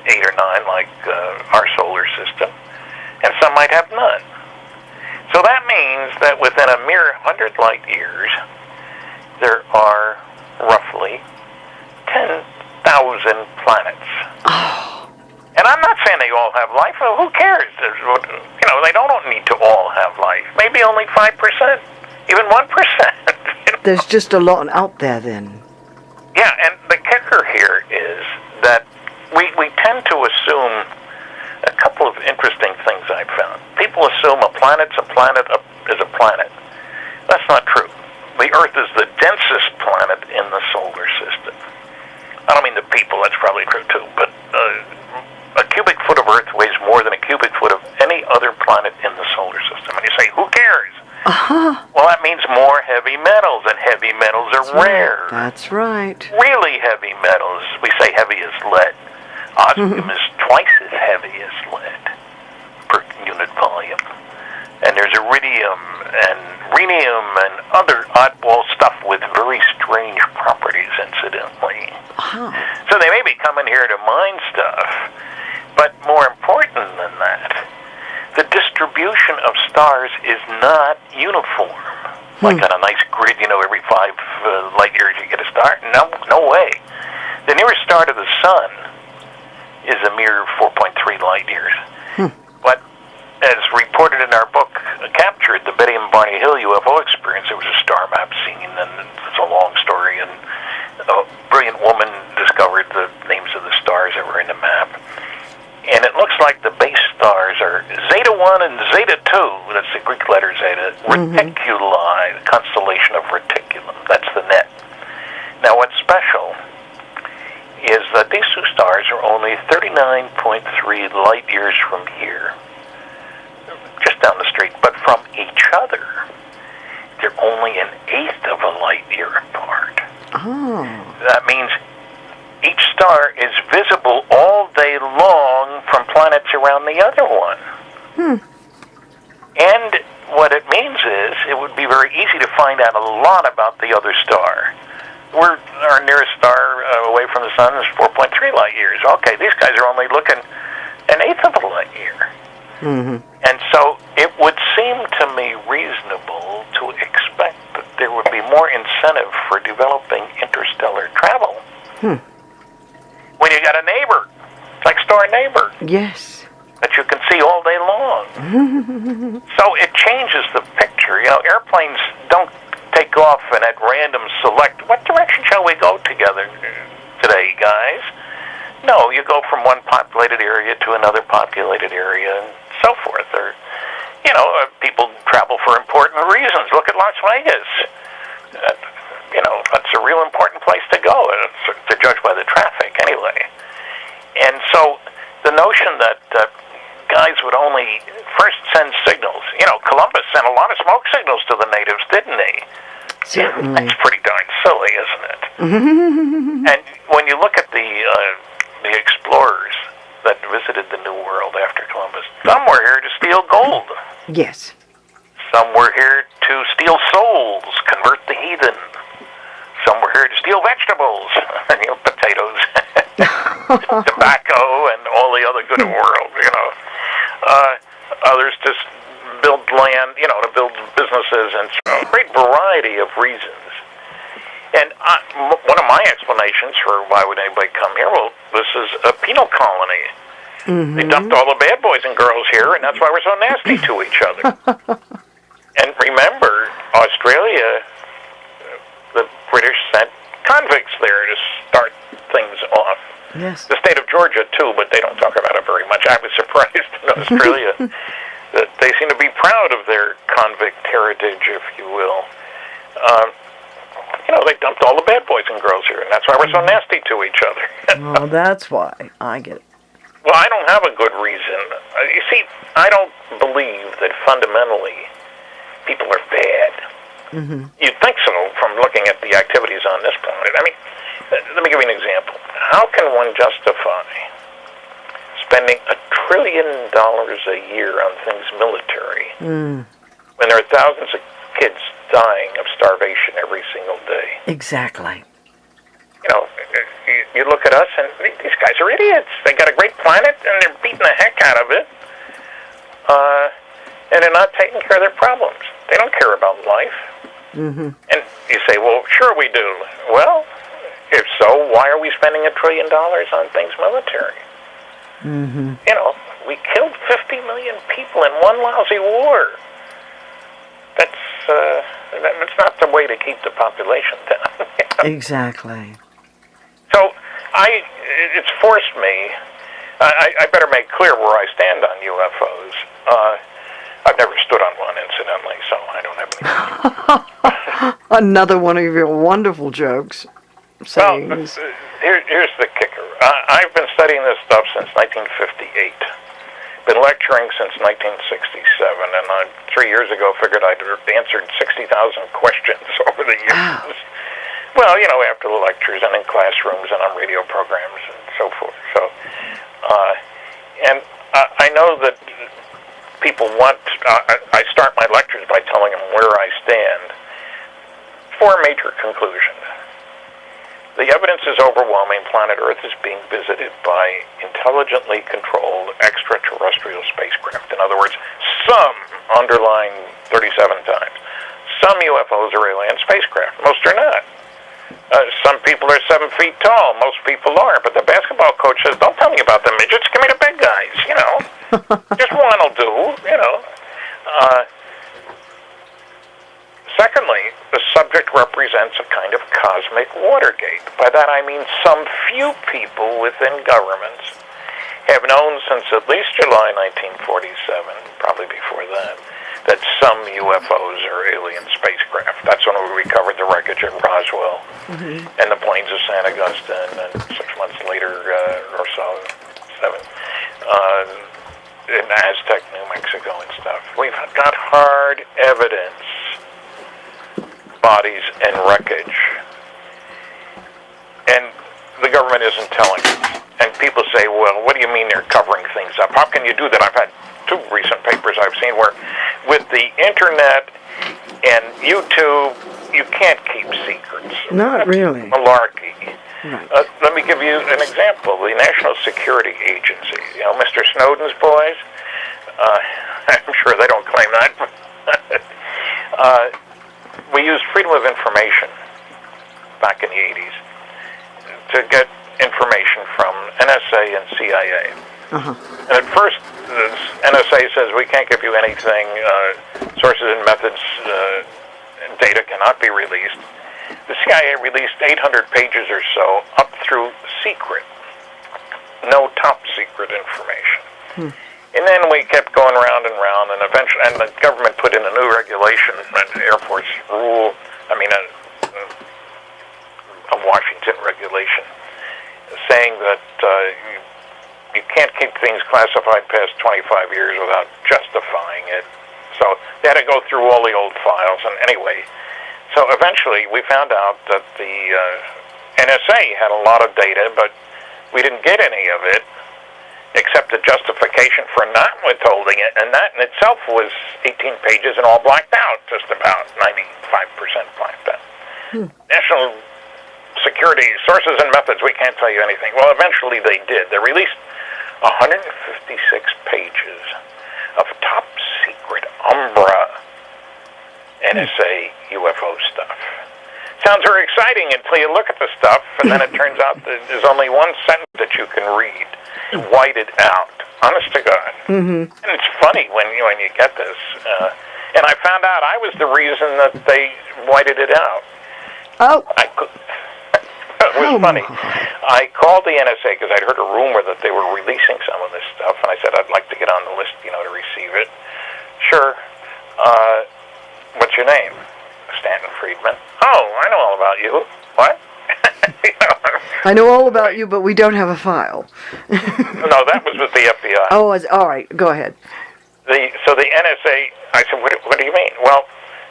8 or 9, like our solar system, and some might have none. So that means that within a mere 100 light years, there are roughly 10,000 planets. Oh. And I'm not saying they all have life. Well, who cares? They don't need to all have life. Maybe only 5%, even 1%. There's just a lot out there then. Yeah, and the kicker here is that we tend to assume a couple of interesting things I've found. People assume a planet is a planet. That's not true. The Earth is the densest planet in the solar system. I don't mean the people, that's probably true too, but a cubic foot of Earth weighs more than a cubic foot of any other planet in the solar system. And you say, who cares? Uh-huh. Well, that means more heavy metals, and heavy metals are rare. That's right. Really heavy metals. We say heavy as lead. Osmium is twice as heavy as lead per unit volume. And there's iridium and rhenium and other oddball stuff with very strange properties, incidentally. Uh-huh. So they may be coming here to mine stuff, but more important than that, the distribution of stars is not uniform. Like on a nice grid, every 5 light years you get a star. No way. The nearest star to the sun is a mere 4.3 light years. But as reported in our book, Captured, the Betty and Barney Hill UFO experience, there was a star map seen, and it's a long story, and a brilliant woman discovered the names of the stars that were in the map. And it looks like the base stars are Zeta 1 and Zeta 2, that's the Greek letter Zeta, Reticuli, the constellation of Reticulum, that's the net. Now what's special is that these two stars are only 39.3 light years from here, just down the street, but from each other, they're only an eighth of a light year apart. Oh. That means each star is visible all day long from planets around the other one. And what it means is it would be very easy to find out a lot about the other star. Our nearest star away from the sun is 4.3 light years. Okay, these guys are only looking an eighth of a light year. And so it would seem to me reasonable to expect that there would be more incentive for developing interstellar travel. When you got a neighbor, next door neighbor, Yes. that you can see all day long. So it changes the picture. Airplanes don't take off and at random select, what direction shall we go together today, guys? No, you go from one populated area to another populated area and so forth. Or, people travel for important reasons. Look at Las Vegas. That's a real important place to go, to judge by the traffic anyway. And so the notion that guys would only first send signals, Columbus sent a lot of smoke signals to the natives, didn't he? Certainly. That's pretty darn silly, isn't it? And when you look at the explorers that visited the New World after Columbus, some were here to steal gold. Yes. Some were here to steal souls, convert the heathen. Some were here to steal vegetables, potatoes, tobacco, and all the other good world, Others just build land, to build businesses, and a great variety of reasons. And one of my explanations for why would anybody come here, well, this is a penal colony. Mm-hmm. They dumped all the bad boys and girls here, and that's why we're so nasty to each other. And remember, Australia, the British sent convicts there to start things off. Yes. The state of Georgia, too, but they don't talk about it very much. I was surprised in Australia that they seem to be proud of their convict heritage, if you will. They dumped all the bad boys and girls here, and that's why we're so nasty to each other. Well, that's why. I get it. Well, I don't have a good reason. You see, I don't believe that fundamentally people are bad. Mm-hmm. You'd think so from looking at the activities on this planet. I mean, let me give you an example. How can one justify spending $1 trillion a year on things military when there are thousands of kids dying of starvation every single day? Exactly. You look at us, and these guys are idiots. They got a great planet, and they're beating the heck out of it, and they're not taking care of their problems. They don't care about life. Mm-hmm. And you say, well, sure we do. Well, if so, why are we spending $1 trillion on things military? Mm-hmm. We killed 50 million people in one lousy war. That's not the way to keep the population down. Exactly. So it's forced me. I better make clear where I stand on UFOs. I've never stood on one, incidentally, so I don't have any. Another one of your wonderful jokes. Sayings. Well, here's the kicker. I've been studying this stuff since 1958. Been lecturing since 1967, and 3 years ago figured I'd answered 60,000 questions over the years. Wow. Well, after the lectures and in classrooms and on radio programs and so forth. So, and I know that people want. I start my lectures by telling them where I stand. 4 major conclusions. The evidence is overwhelming. Planet Earth is being visited by intelligently controlled extraterrestrial spacecraft. In other words, some, underlying 37 times, some UFOs are alien spacecraft. Most are not. Some people are 7 feet tall. Most people are. But the basketball coach says, don't tell me about the midgets. Give me the big guys, Just one will do, Secondly, the subject represents a kind of cosmic Watergate. By that I mean some few people within governments have known since at least July 1947, probably before that some UFOs are alien spacecraft. That's when we recovered the wreckage at Roswell and the plains of San Augustine, and 6 months later or so, 7, in Aztec, New Mexico and stuff. We've got hard evidence. Bodies and wreckage. And the government isn't telling us. And people say, well, what do you mean they're covering things up? How can you do that? I've had 2 recent papers I've seen where with the internet and YouTube, you can't keep secrets. Not really. Malarkey. Right. Let me give you an example. The National Security Agency, Mr. Snowden's boys, I'm sure they don't claim that. We used freedom of information back in the 80s to get information from NSA and CIA. Uh-huh. And at first, the NSA says we can't give you anything, sources and methods, data cannot be released. The CIA released 800 pages or so up through secret, no top secret information. And then we kept going round and round, and eventually, and the government put in a new regulation, an Air Force rule, a Washington regulation, saying that you can't keep things classified past 25 years without justifying it. So they had to go through all the old files, and anyway, so eventually we found out that the NSA had a lot of data, but we didn't get any of it, except the justification for not withholding it, and that in itself was 18 pages and all blacked out, just about 95% blacked out. National Security sources and methods, we can't tell you anything. Well, eventually they did. They released 156 pages of top secret NSA UFO stuff. Sounds very exciting until you look at the stuff, and then it turns out that there's only one sentence that you can read. White it out. Honest to God. Mm-hmm. And it's funny when you get this. And I found out I was the reason that they whited it out. Oh. It was funny. I called the NSA because I'd heard a rumor that they were releasing some of this stuff, and I said I'd like to get on the list, to receive it. Sure. What's your name? Stanton Friedman. Oh, I know all about you. What? I know all about you, but we don't have a file. No, that was with the FBI. Oh, all right. Go ahead. So the NSA, I said, what do you mean? Well,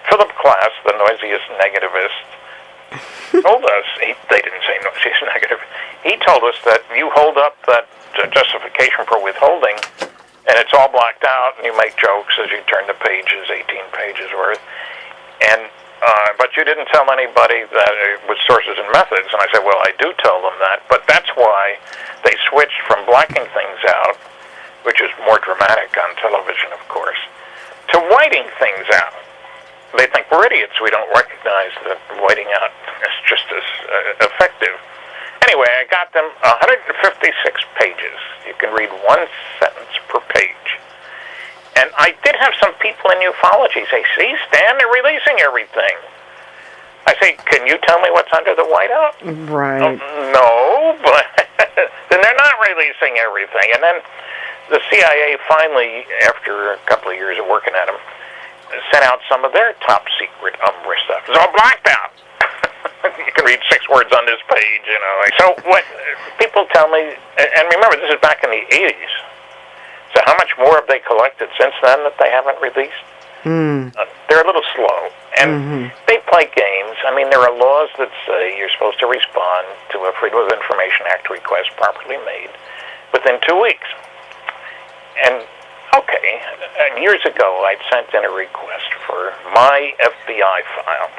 Philip Klass, the noisiest negativist, told us, they didn't say noisiest negative, he told us that you hold up that justification for withholding, and it's all blacked out, and you make jokes as you turn the pages, 18 pages worth, and but you didn't tell anybody that it was sources and methods. And I said, well, I do tell them that, but that's why they switched from blacking things out, which is more dramatic on television, of course, to whiting things out. They think we're idiots. We don't recognize that whiting out is just as effective. Anyway, I got them 156 pages. You can read one sentence per page. And I did have some people in ufology say, see, Stan, they're releasing everything. I say, can you tell me what's under the whiteout? Right. No, but then they're not releasing everything. And then the CIA finally, after a couple of years of working at them, sent out some of their top secret Umbra stuff. It's all blacked out. You can read 6 words on this page, So what people tell me, and remember, this is back in the 80s. So how much more have they collected since then that they haven't released? They're a little slow. And they play games. I mean, there are laws that say you're supposed to respond to a Freedom of Information Act request properly made within 2 weeks. And, okay, years ago I'd sent in a request for my FBI file.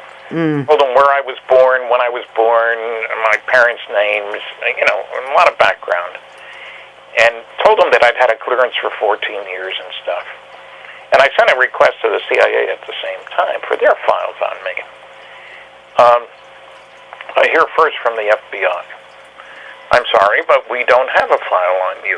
Told them where I was born, when I was born, my parents' names, a lot of background. And told them that I'd had a clearance for 14 years and stuff. And I sent a request to the CIA at the same time for their files on me. I hear first from the FBI. I'm sorry, but we don't have a file on you.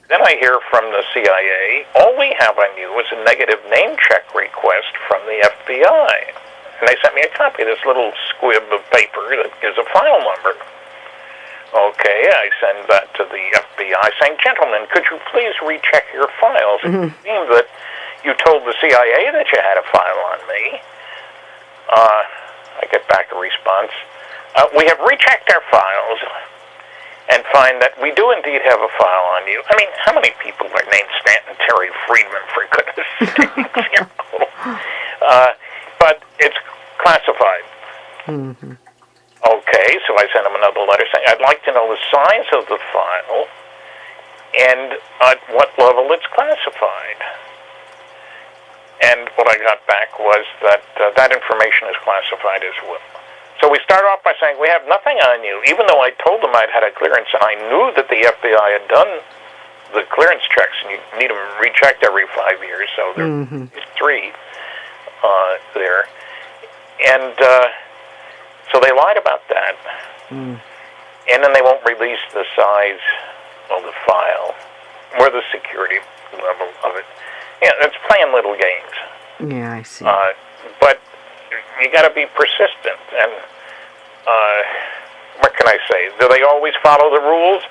Then I hear from the CIA, all we have on you is a negative name check request from the FBI. And they sent me a copy of this little squib of paper that gives a file number. Okay, I send that to the FBI saying, gentlemen, could you please recheck your files? It seems that you told the CIA that you had a file on me. I get back a response. We have rechecked our files and find that we do indeed have a file on you. I mean, how many people are named Stanton Terry Friedman, for goodness sakes? But it's classified. Okay, so I sent him another letter saying, I'd like to know the size of the file and at what level it's classified. And what I got back was that that information is classified as well. So we start off by saying, we have nothing on you, even though I told them I'd had a clearance and I knew that the FBI had done the clearance checks, and you need them rechecked every 5 years, so there's 3 there. And so they lied about that. And then they won't release the size of the file or the security level of it. It's playing little games. Yeah, I see. But you got to be persistent. And what can I say? Do they always follow the rules?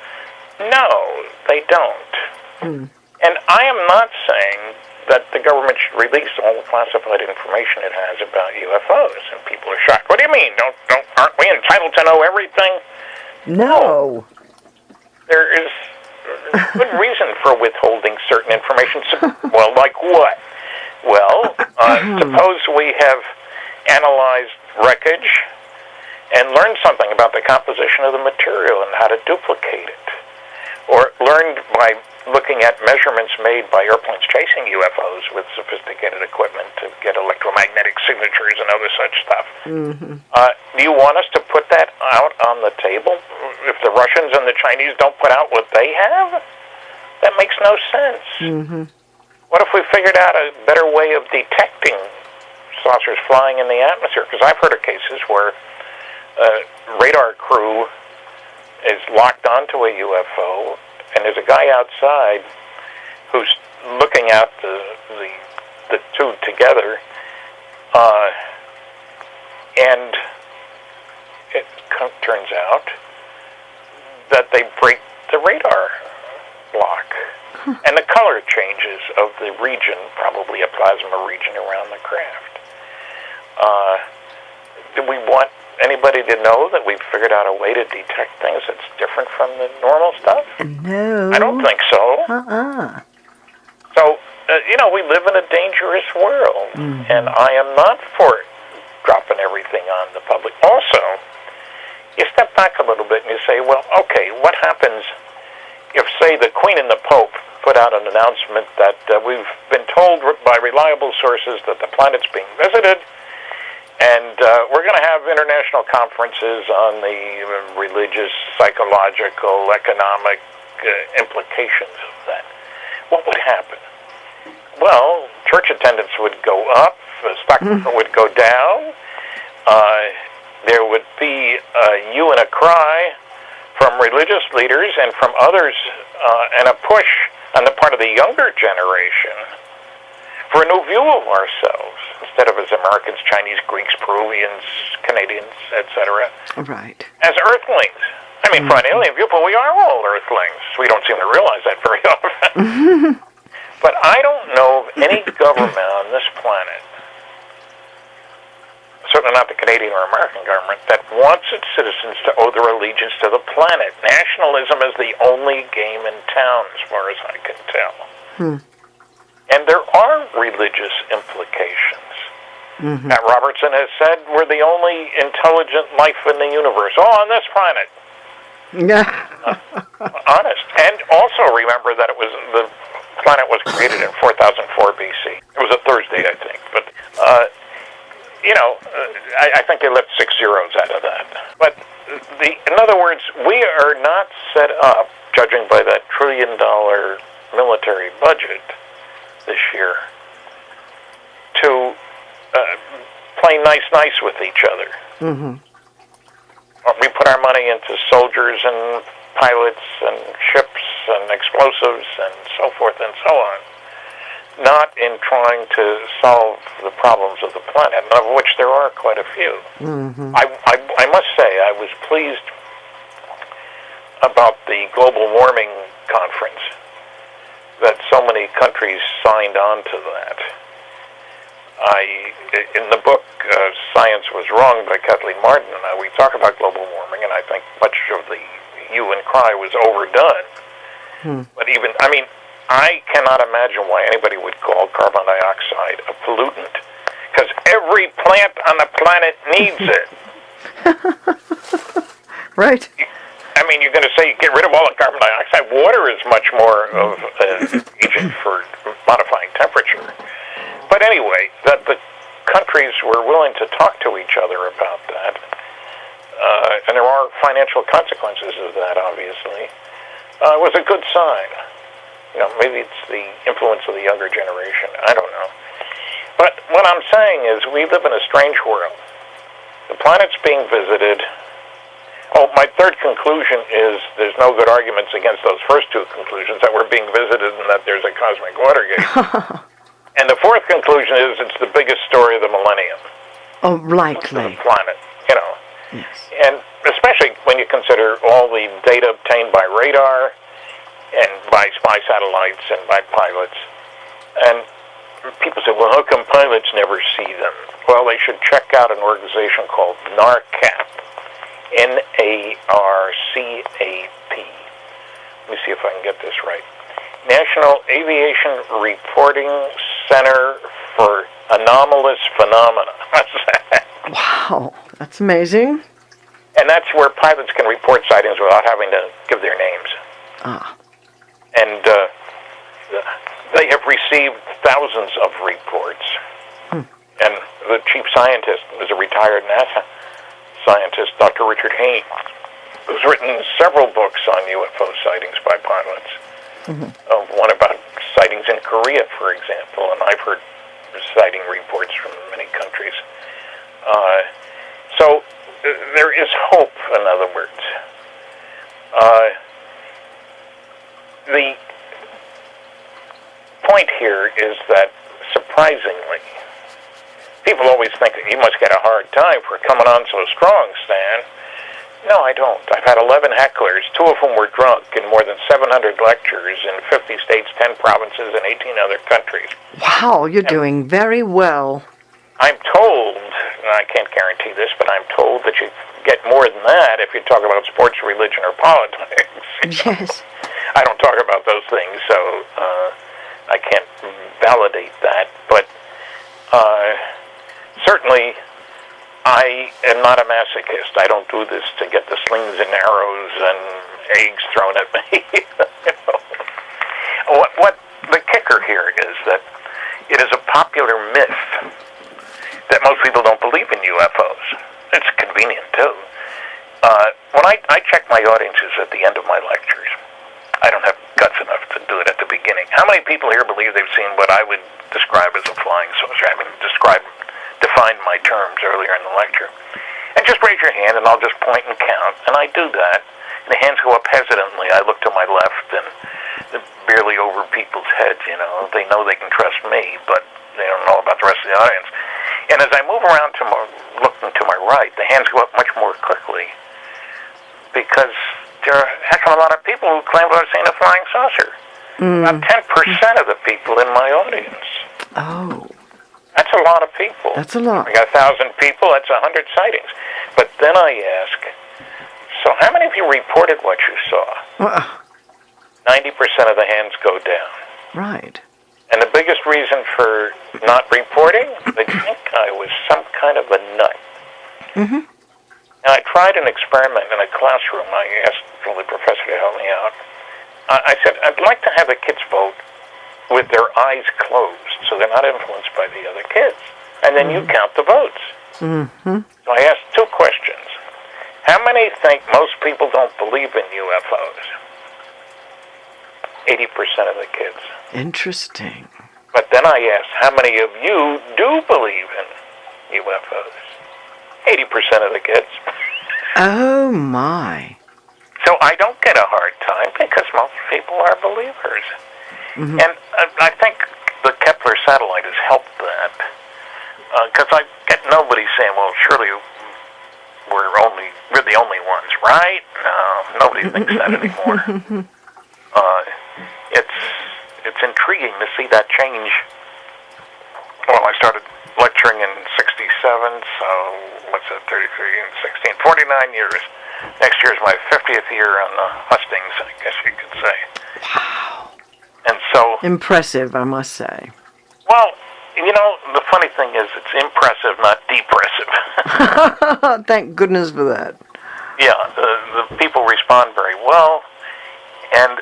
No, they don't. And I am not saying that the government should release all the classified information it has about UFOs, and people are shocked. What do you mean? Aren't we entitled to know everything? No. There is good reason for withholding certain information. Well, like what? Well, suppose we have analyzed wreckage and learned something about the composition of the material and how to duplicate it, or learned by looking at measurements made by airplanes chasing UFOs with sophisticated equipment to get electromagnetic signatures and other such stuff. Do you want us to put that out on the table? If the Russians and the Chinese don't put out what they have, that makes no sense. What if we figured out a better way of detecting saucers flying in the atmosphere, because I've heard of cases where a radar crew is locked onto a UFO, and there's a guy outside who's looking at the two together, and it turns out that they break the radar block. And the color changes of the region, probably a plasma region around the craft. Do we want anybody to know that we've figured out a way to detect things that's different from the normal stuff? No. I don't think so. So, we live in a dangerous world, and I am not for dropping everything on the public. Also, you step back a little bit and you say, well, okay, what happens if, say, the Queen and the Pope put out an announcement that we've been told by reliable sources that the planet's being visited, and we're going to have international conferences on the religious, psychological, economic implications of that. What would happen? Well, church attendance would go up, the stock market would go down, there would be a hue and a cry from religious leaders and from others, and a push on the part of the younger generation for a new view of ourselves, instead of as Americans, Chinese, Greeks, Peruvians, Canadians, etc. Right. As earthlings. I mean, from an alien viewpoint, we are all earthlings. We don't seem to realize that very often. But I don't know of any government on this planet, certainly not the Canadian or American government, that wants its citizens to owe their allegiance to the planet. Nationalism is the only game in town, as far as I can tell. And there are religious implications. Matt Robertson has said we're the only intelligent life in the universe. Oh, on this planet. Honest. And also remember that the planet was created in 4004 BC. It was a Thursday, I think. But, I think they left 6 zeros out of that. But, in other words, we are not set up, judging by that $1 trillion military budget this year, to play nice with each other. We put our money into soldiers and pilots and ships and explosives and so forth and so on, not in trying to solve the problems of the planet, of which there are quite a few. I must say I was pleased about the global warming conference, that so many countries signed on to that. In the book, Science Was Wrong by Kathleen Marden, we talk about global warming, and I think much of the hue and cry was overdone. But I cannot imagine why anybody would call carbon dioxide a pollutant, because every plant on the planet needs it. Right. You're going to say get rid of all the carbon dioxide. Water is much more of an agent for modifying temperature. But anyway, that the countries were willing to talk to each other about that, and there are financial consequences of that, obviously, was a good sign. Maybe it's the influence of the younger generation. I don't know. But what I'm saying is we live in a strange world. The planet's being visited. Oh, my third conclusion is there's no good arguments against those first two conclusions, that we're being visited and that there's a cosmic Watergate. And the fourth conclusion is it's the biggest story of the millennium. Oh, likely. The planet, Yes. And especially when you consider all the data obtained by radar and by spy satellites and by pilots. And people say, well, how come pilots never see them? Well, they should check out an organization called NARCAP. NARCAP. Let me see if I can get this right. National Aviation Reporting Center for Anomalous Phenomena. Wow, that's amazing. And that's where pilots can report sightings without having to give their names. And they have received thousands of reports. And the chief scientist was a retired NASA scientist, Dr. Richard Haynes, who's written several books on UFO sightings by pilots. One about sightings in Korea, for example, and I've heard citing reports from many countries. So there is hope, in other words. The point here is that, surprisingly, people always think that you must get a hard time for coming on so strong, Stan. No, I don't. I've had 11 hecklers, 2 of whom were drunk, in more than 700 lectures in 50 states, 10 provinces, and 18 other countries. Wow, you're doing very well. I'm told, and I can't guarantee this, but I'm told that you get more than that if you talk about sports, religion, or politics. Yes. I don't talk about those things, so I can't validate that. But certainly, I am not a masochist. I don't do this to get the slings and arrows and eggs thrown at me. What the kicker here is that it is a popular myth that most people don't believe in UFOs. It's convenient, too. When I check my audiences at the end of my lectures, I don't have guts enough to do it at the beginning. How many people here believe they've seen what I would describe as a flying saucer? I haven't defined my terms earlier in the lecture. And just raise your hand, and I'll just point and count. And I do that. And the hands go up hesitantly. I look to my left, and they're barely over people's heads, you know. They know they can trust me, but they don't know about the rest of the audience. And as I move around looking to my right, the hands go up much more quickly, because there are a heck of a lot of people who claim to have seen a flying saucer. About 10% of the people in my audience. Oh. That's a lot of people. That's a lot. I got 1,000 people, that's 100 sightings. But then I ask, so how many of you reported what you saw? 90% of the hands go down. Right. And the biggest reason for not reporting, they think I was some kind of a nut. Mm-hmm. Now, I tried an experiment in a classroom. I asked the professor to help me out. I said, I'd like to have the kids vote with their eyes closed, so they're not influenced by the other kids. And then you count the votes. Mm-hmm. So I asked 2 questions. How many think most people don't believe in UFOs? 80% of the kids. Interesting. But then I asked, how many of you do believe in UFOs? 80% of the kids. Oh, my. So I don't get a hard time because most people are believers. Mm-hmm. And I think the Kepler satellite has helped that. Because I get nobody saying, well, surely we're the only ones, right? No, nobody thinks that anymore. It's intriguing to see that change. Well, I started lecturing in 67, so what's that, 33 and 16, 49 years. Next year is my 50th year on the hustings, I guess you could say. Wow. And so... Impressive, I must say. Well, you know, the funny thing is it's impressive, not depressive. Thank goodness for that. Yeah, the people respond very well, and,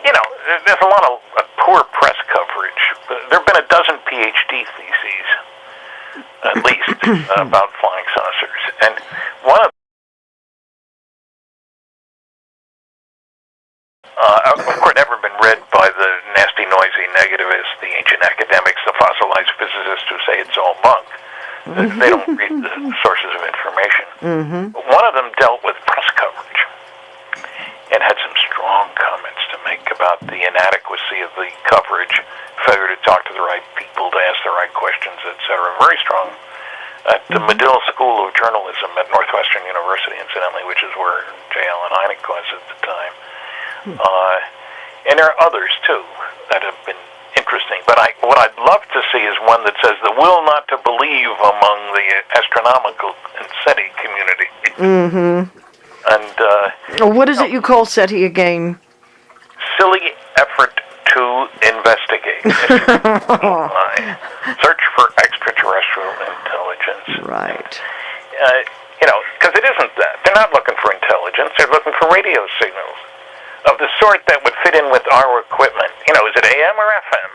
you know, there's a lot of poor press coverage. There have been a dozen PhD theses, at least, about flying saucers, and one of course, never been read by the nasty, noisy negativists, the ancient academics, the fossilized physicists who say it's all bunk. They don't read the sources of information. Mm-hmm. But one of them dealt with press coverage and had some strong comments to make about the inadequacy of the coverage, failure to talk to the right people, to ask the right questions, etc. Very strong. At the Medill School of Journalism at Northwestern University, incidentally, which is where J. Allen Hynek was at the time. And there are others, too, that have been interesting. But what I'd love to see is one that says the will not to believe among the astronomical and SETI community. Mm-hmm. And what is it you call SETI again? Silly effort to investigate. Search for extraterrestrial intelligence. Right. You know, because it isn't that. They're not looking for intelligence. They're looking for radio signals of the sort that would fit in with our equipment. You know, is it AM or FM?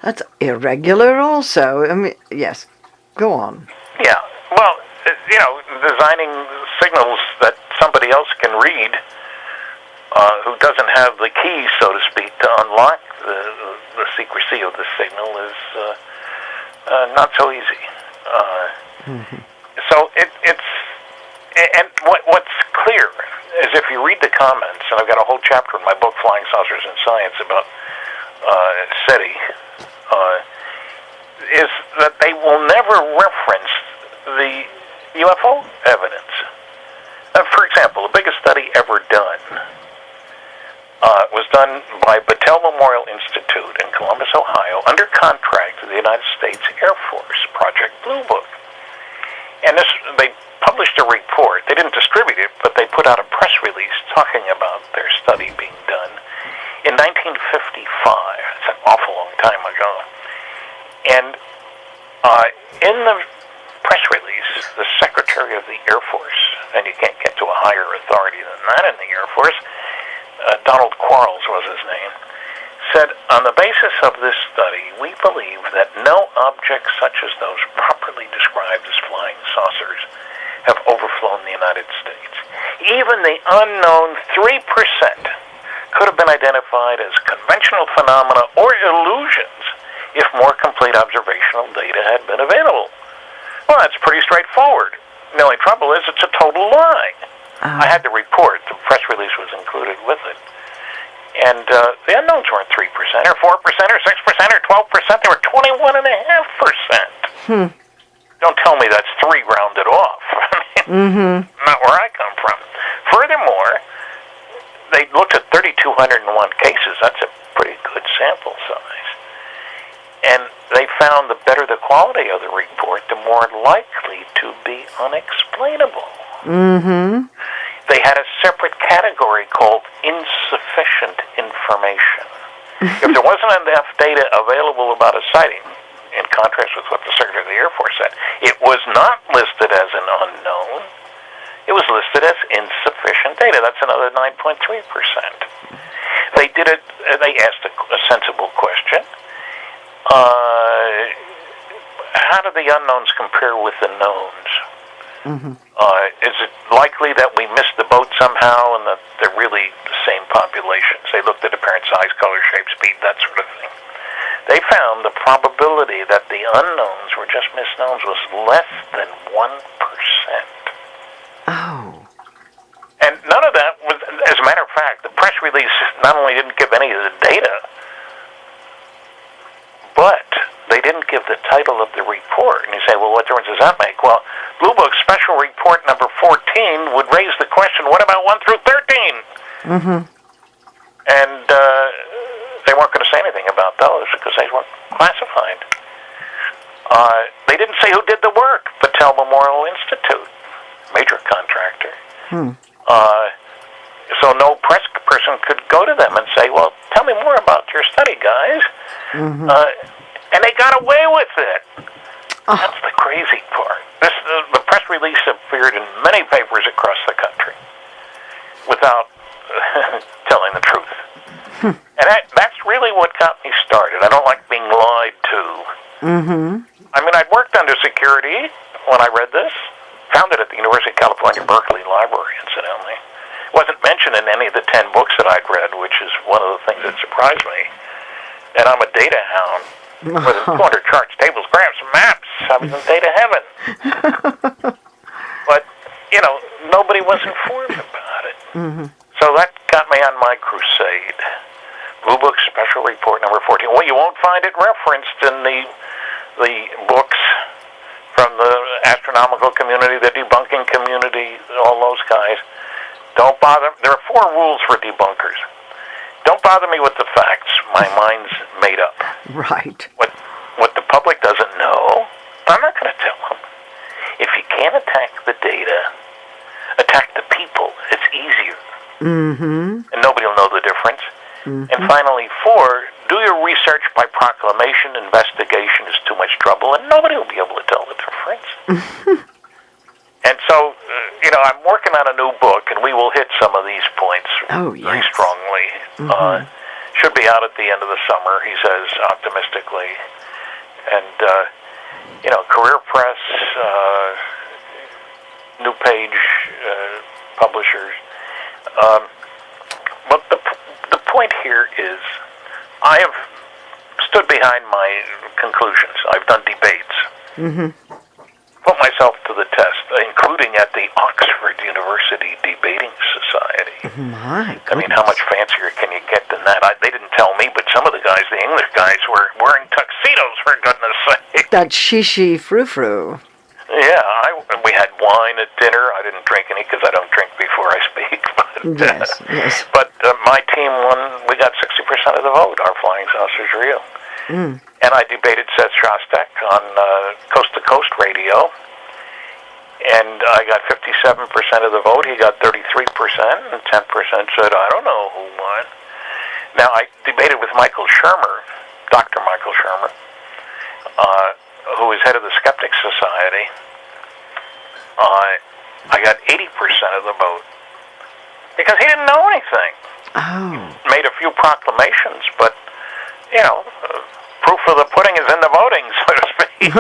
That's irregular also. I mean, yes. Go on. Yeah. Well, you know, designing signals that somebody else can read who doesn't have the key, so to speak, to unlock the secrecy of the signal is not so easy. So it's and what's clear is if you read the comments, and I've got a whole chapter in my book, Flying Saucers in Science, about SETI, is that they will never reference the UFO evidence. For example, the biggest study ever done was done by Battelle Memorial Institute in Columbus, Ohio, under contract to the United States Air Force, Project Blue Book. And they published a report. They didn't distribute it, but they put out a press release talking about their study being done in 1955. It's an awful long time ago. And in the press release, the Secretary of the Air Force, and you can't get to a higher authority than that in the Air Force, Donald Quarles was his name, said, on the basis of this study, we believe that no objects such as those properly described as flying saucers have overflown the United States. Even the unknown 3% could have been identified as conventional phenomena or illusions if more complete observational data had been available. Well, that's pretty straightforward. The only trouble is it's a total lie. I had the report. The press release was included with it. And the unknowns weren't 3% or 4% or 6% or 12%. They were 21.5%. Don't tell me that's 3 rounded off. Not where I come from. Furthermore, they looked at 3,201 cases. That's a pretty good sample size. And they found the better the quality of the report, the more likely to be unexplainable. They had a separate category called insufficient information. If there wasn't enough data available about a sighting, in contrast with what the Secretary of the Air Force said, it was not listed as an unknown. It was listed as insufficient data. That's another 9.3%. They did it. They asked a sensible question. How do the unknowns compare with the knowns? Is it likely that we missed the boat somehow and that they're really the same populations? They looked at appearance, size, color, shape, speed, that sort of thing. They found the probability that the unknowns were just misknowns was less than 1%. Oh. And none of that was, as a matter of fact, the press release not only didn't give any of the data, but they didn't give the title of the report. And you say, well, what difference does that make? Well, Blue Book Special Report number 14 would raise the question, what about 1 through 13? And they weren't going to say anything about those because they weren't classified. They didn't say who did the work. Battelle Memorial Institute, major contractor. So no press person could go to them and say, well, tell me more about your study, guys. And they got away with it. That's the crazy part. The press release appeared in many papers across the country without telling the truth. And that's really what got me started. I don't like being lied to. I mean, I'd worked under security when I read this. Found it at the University of California, Berkeley Library, incidentally. Wasn't mentioned in any of the 10 books that I'd read, which is one of the things that surprised me. And I'm a data hound. More than 200 charts, tables, graphs, maps. I was in data heaven. But, you know, nobody was informed about it. So that got me on my crusade. Blue Book Special Report number 14. Well, you won't find it referenced in the books from the astronomical community, the debunking community, all those guys. Don't bother. There are 4 rules for debunkers. Don't bother me with the facts. My mind's made up. Right. What the public doesn't know, I'm not going to tell them. If you can't attack the data, attack the people. It's easier. And nobody will know the difference. And finally, 4, do your research by proclamation. Investigation is too much trouble, and nobody will be able to tell the difference. And so, you know, I'm working on a new book, and we will hit some of these points very strongly. Should be out at the end of the summer, he says optimistically. And, you know, Career Press, New Page publishers. But the point here is, I have stood behind my conclusions. I've done debates. Mm-hmm. Put myself to the test, including at the Oxford University Debating Society. My goodness. I mean, how much fancier can you get than that? They didn't tell me, but some of the guys, the English guys, were wearing tuxedos, for goodness sake. That shishi frou-frou. Yeah, we had wine at dinner. I didn't drink any because I don't drink before I speak. But, Yes. But my team won. We got 60% of the vote. Our flying saucer's real. Mm. And I debated Seth Shostak on Coast to Coast radio. And I got 57% of the vote. He got 33%, and 10% said, I don't know who won. Now, I debated with Michael Shermer, Dr. Michael Shermer, who is head of the Skeptics Society. I got 80% of the vote because he didn't know anything. Oh. He made a few proclamations, but, proof of the pudding is in the voting, so to speak.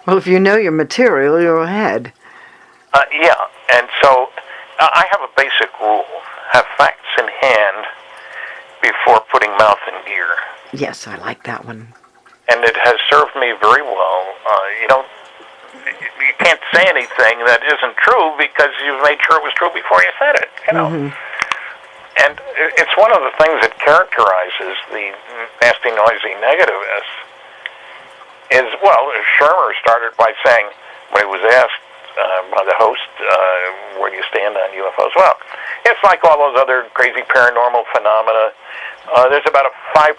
Well, if you know your material, you're ahead. Yeah, and so I have a basic rule. Have facts in hand before putting mouth in gear. Yes, I like that one. And it has served me very well. You can't say anything that isn't true because you've made sure it was true before you said it, Mm-hmm. And it's one of the things that characterizes the nasty, noisy negativists is, Shermer started by saying, when he was asked by the host, where do you stand on UFOs? Well, it's like all those other crazy paranormal phenomena. There's about a 5%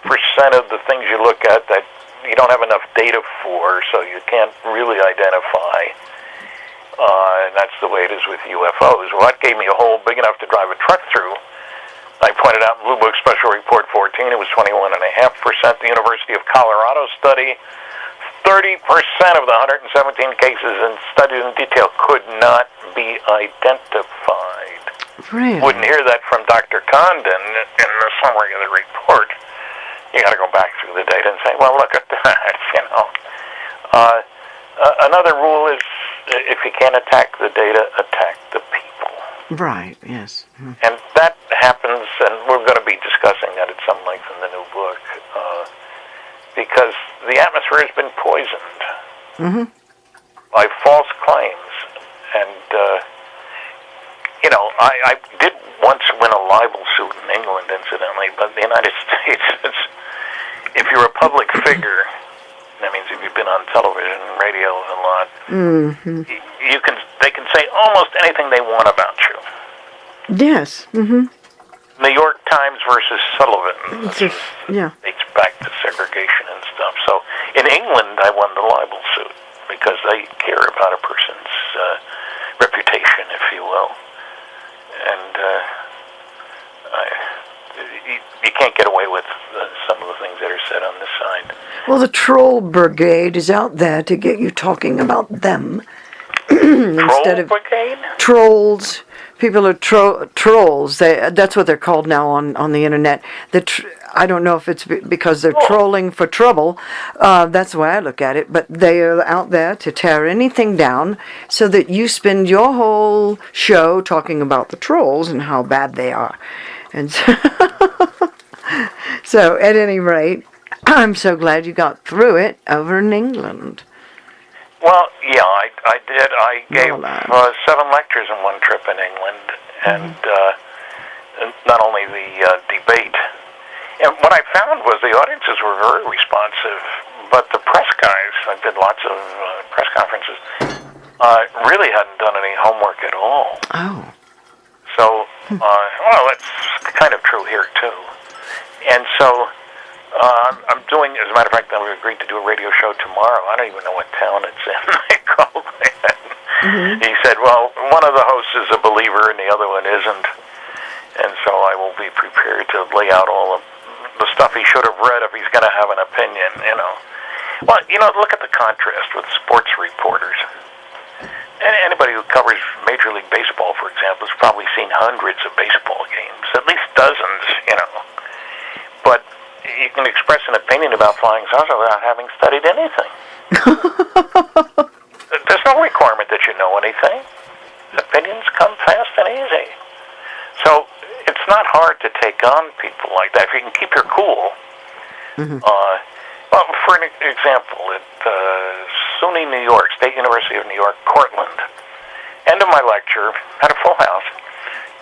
of the things you look at that you don't have enough data for, so you can't really identify. And that's the way it is with UFOs. Well, that gave me a hole big enough to drive a truck through. I pointed out in Blue Book Special Report 14, it was 21.5%. The University of Colorado study, 30% of the 117 cases studied in detail could not be identified. Really? Wouldn't hear that from Dr. Condon in the summary of the report. You got to go back through the data and say, well, look at that, Another rule is, if you can't attack the data, attack the people. Right, yes. Mm-hmm. And that happens, and we're going to be discussing that at some length in the new book, because the atmosphere has been poisoned by false claims. And, I did once win a libel suit in England, incidentally, but the United States, if you're a public figure, that means if you've been on television and radio a lot, they can say almost anything they want about you. Yes. Mm-hmm. New York Times versus Sullivan. Yeah. Dates back to segregation and stuff. So in England, I won the libel suit because they care about a person's reputation, if you will. And you can't get away with some of the things that are said on this side. Well, the troll brigade is out there to get you talking about them. Instead of brigade? Trolls. People are trolls. That's what they're called now on the internet. I don't know if it's because they're trolling for trouble. That's the way I look at it. But they are out there to tear anything down so that you spend your whole show talking about the trolls and how bad they are. And so at any rate, I'm so glad you got through it over in England. Well, yeah, I did. I gave 7 lectures in one trip in England, and not only the debate. And what I found was the audiences were very responsive, but the press guys, I did lots of press conferences, really hadn't done any homework at all. Oh. So, that's kind of true here, too. And so I'm doing, as a matter of fact, I've agreed to do a radio show tomorrow. I don't even know what town it's in. They called me. He said, well, one of the hosts is a believer and the other one isn't. And so I will be prepared to lay out all of the stuff he should have read if he's going to have an opinion, Well, look at the contrast with sports reporters. And anybody who covers Major League Baseball, for example, has probably seen hundreds of baseball games, at least dozens, But you can express an opinion about flying saucers without having studied anything. There's no requirement that you know anything. Opinions come fast and easy. So it's not hard to take on people like that. If you can keep your cool, Well, for an example, at SUNY New York, State University of New York, Cortland, end of my lecture, had a full house.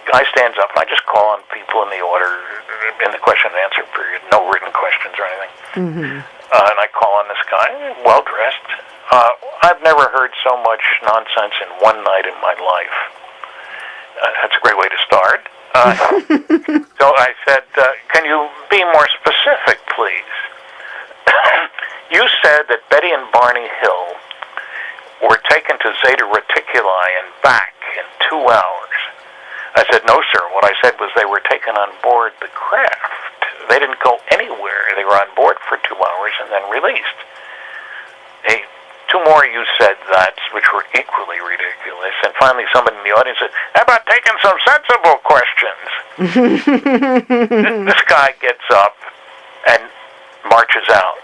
Guy stands up, and I just call on people in the order, in the question and answer period, no written questions or anything. And I call on this guy, well-dressed. I've never heard so much nonsense in one night in my life. That's a great way to start. So I said, can you be more specific, please? You said that Betty and Barney Hill were taken to Zeta Reticuli and back in 2 hours. I said, no, sir. What I said was they were taken on board the craft. They didn't go anywhere. They were on board for 2 hours and then released. Hey, 2 more you said that, which were equally ridiculous. And finally somebody in the audience said, how about taking some sensible questions? This guy gets up and marches out.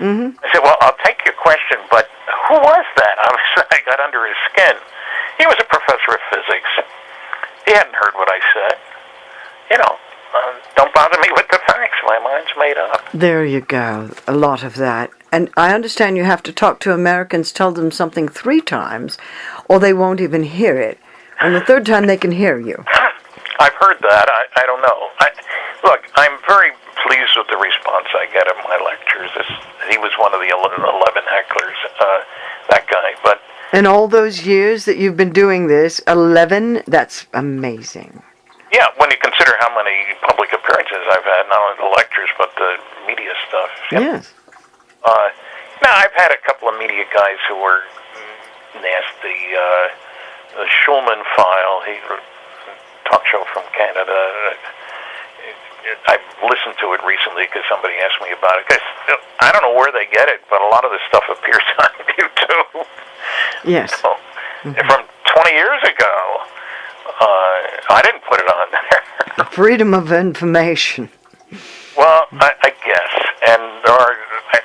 I said, well, I'll take your question, but who was that? I got under his skin. He was a professor of physics. He hadn't heard what I said. Don't bother me with the facts. My mind's made up. There you go. A lot of that. And I understand you have to talk to Americans, tell them something 3 times, or they won't even hear it. And the 3rd time they can hear you. I've heard that. I don't know. Look, I'm very pleased with the response I get at my lectures. He was one of the 11 hecklers, that guy. But in all those years that you've been doing this, 11, that's amazing. Yeah, when you consider how many public appearances I've had, not only the lectures, but the media stuff. Yep. Yes. Now, I've had a couple of media guys who were nasty. The Schulman File, he's a talk show from Canada. I've listened to it recently because somebody asked me about it. Cause I don't know where they get it, but a lot of this stuff appears on YouTube. Yes. So, from 20 years ago, I didn't put it on there. Freedom of information. Well, I guess. And there are,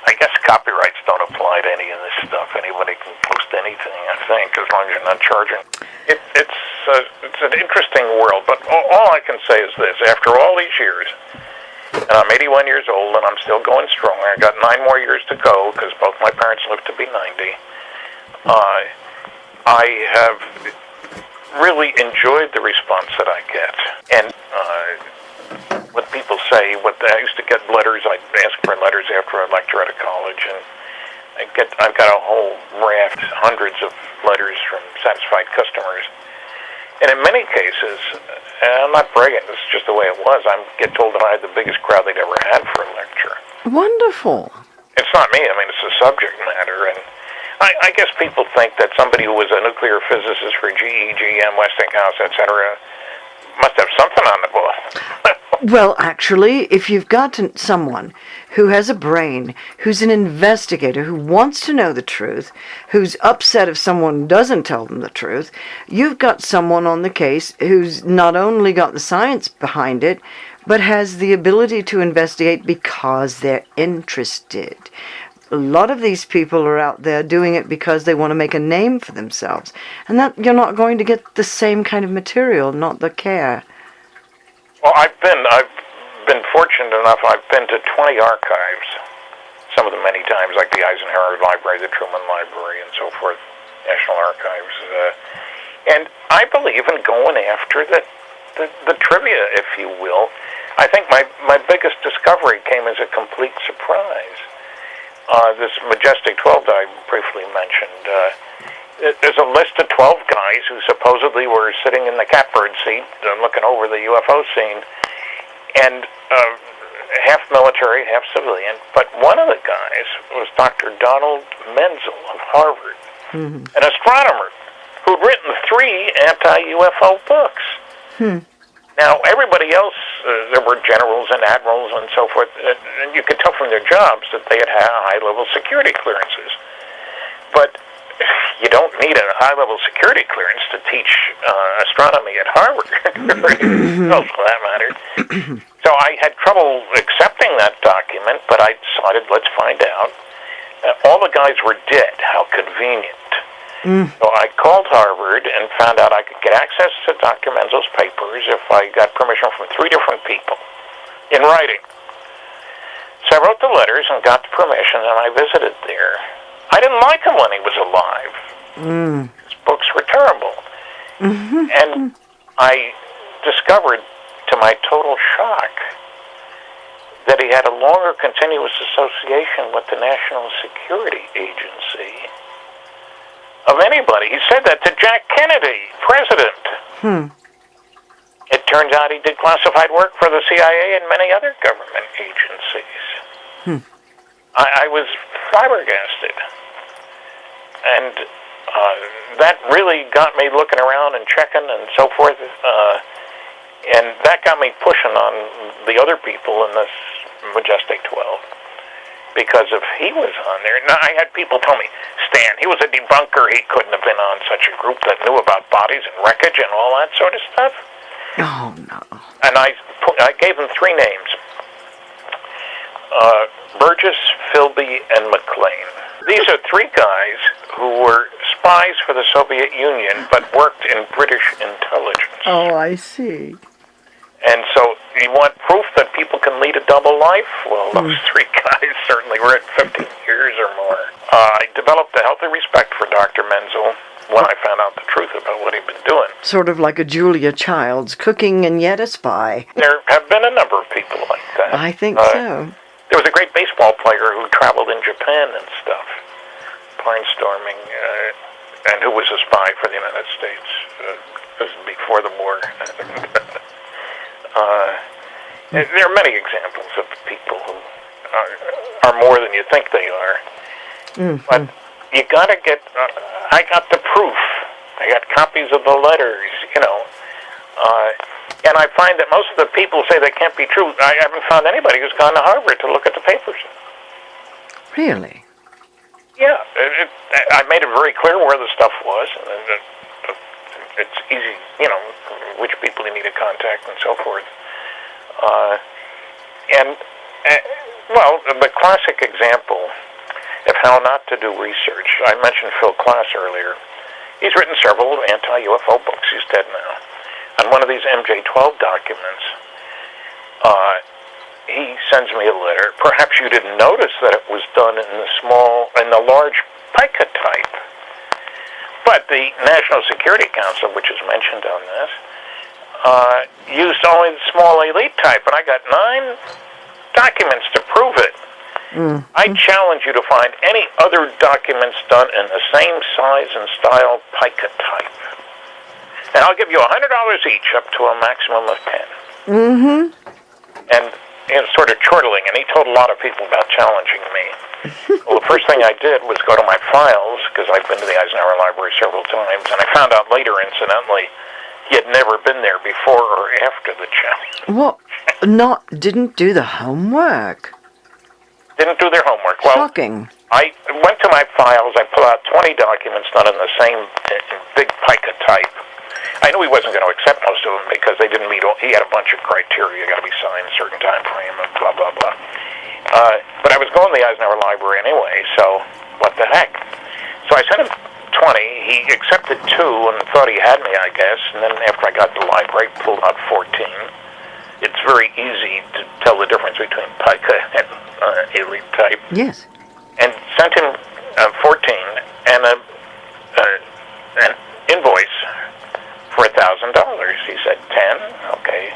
I guess copyrights don't apply to any of this stuff. Anybody can post anything, I think, as long as you're not charging. It's an interesting world, but all I can say is this. After all these years, and I'm 81 years old, and I'm still going strong. I got 9 more years to go, because both my parents lived to be 90. I have really enjoyed the response that I get. And what people say, I used to get letters. I'd ask for letters after a lecture at a college, and I've got a whole raft, hundreds of letters from satisfied customers. And in many cases, and I'm not bragging, this is just the way it was, I get told that I had the biggest crowd they'd ever had for a lecture. Wonderful. It's not me. I mean, it's the subject matter. And I guess people think that somebody who was a nuclear physicist for GE, GM, Westinghouse, etc., must have something on the ball. Well, actually, if you've got someone who has a brain, who's an investigator, who wants to know the truth, who's upset if someone doesn't tell them the truth, you've got someone on the case who's not only got the science behind it, but has the ability to investigate because they're interested. A lot of these people are out there doing it because they want to make a name for themselves. And that you're not going to get the same kind of material, not the care. Well, I've been fortunate enough. I've been to 20 archives, some of them many times, like the Eisenhower Library, the Truman Library, and so forth, National Archives. And I believe in going after the trivia, if you will. I think my biggest discovery came as a complete surprise. This Majestic 12 that I briefly mentioned, there's a list of 12 guys who supposedly were sitting in the catbird seat looking over the UFO scene, and half military, half civilian, but one of the guys was Dr. Donald Menzel of Harvard, an astronomer who'd written 3 anti-UFO books. Now, everybody else, there were generals and admirals and so forth, and you could tell from their jobs that they had high-level security clearances. But you don't need a high-level security clearance to teach astronomy at Harvard, for that matter. So I had trouble accepting that document, but I decided, let's find out. All the guys were dead. How convenient. So I called Harvard and found out I could get access to Dr. Menzel's papers if I got permission from 3 different people in writing. So I wrote the letters and got the permission, and I visited there. I didn't like him when he was alive. His books were terrible. And I discovered, to my total shock, that he had a longer continuous association with the National Security Agency of anybody. He said that to Jack Kennedy, president. It turns out he did classified work for the CIA and many other government agencies. I was flabbergasted. And that really got me looking around and checking and so forth. And that got me pushing on the other people in this Majestic 12. Because if he was on there, now I had people tell me, Stan, he was a debunker. He couldn't have been on such a group that knew about bodies and wreckage and all that sort of stuff. Oh, no. And I gave him three names. Burgess, Philby, and McLean. These are three guys who were spies for the Soviet Union, but worked in British intelligence. Oh, I see. And so you want proof that people can lead a double life? Well, those three guys certainly were at 15 years or more. I developed a healthy respect for Dr. Menzel when I found out the truth about what he'd been doing. Sort of like a Julia Childs, cooking and yet a spy. There have been a number of people like that. I think so. There was a great baseball player who traveled in Japan and stuff, barnstorming, and who was a spy for the United States. This is before the war. There are many examples of people who are more than you think they are. But you got to get, I got the proof. I got copies of the letters, you know. And I find that most of the people say they can't be true. I haven't found anybody who's gone to Harvard to look at the papers. Really? Yeah. I made it very clear where the stuff was. And it's easy, you know, which people you need to contact and so forth. Well, the classic example of how not to do research, I mentioned Phil Klass earlier. He's written several anti-UFO books. He's dead now. On one of these MJ-12 documents, he sends me a letter. Perhaps you didn't notice that it was done in the large pica type. But the National Security Council, which is mentioned on this, used only the small elite type, and I got 9 documents to prove it. I challenge you to find any other documents done in the same size and style pica type. And I'll give you $100 each up to a maximum of 10. And sort of chortling, and he told a lot of people about challenging me. Well, the first thing I did was go to my files, because I've been to the Eisenhower Library several times, and I found out later, incidentally, he had never been there before or after the challenge. What? Didn't do the homework. Didn't do their homework. Well, shocking. I went to my files, I pulled out 20 documents done in the same big pica type. I knew he wasn't going to accept most of them because they didn't meet he had a bunch of criteria, got to be signed a certain time frame, and blah, blah, blah. But I was going to the Eisenhower Library anyway, so what the heck? So I sent him 20. He accepted 2 and thought he had me, I guess. And then after I got to the library, pulled out 14. It's very easy to tell the difference between pica and elite type. Yes. And sent him 14 and an invoice for $1,000. He said 10, okay.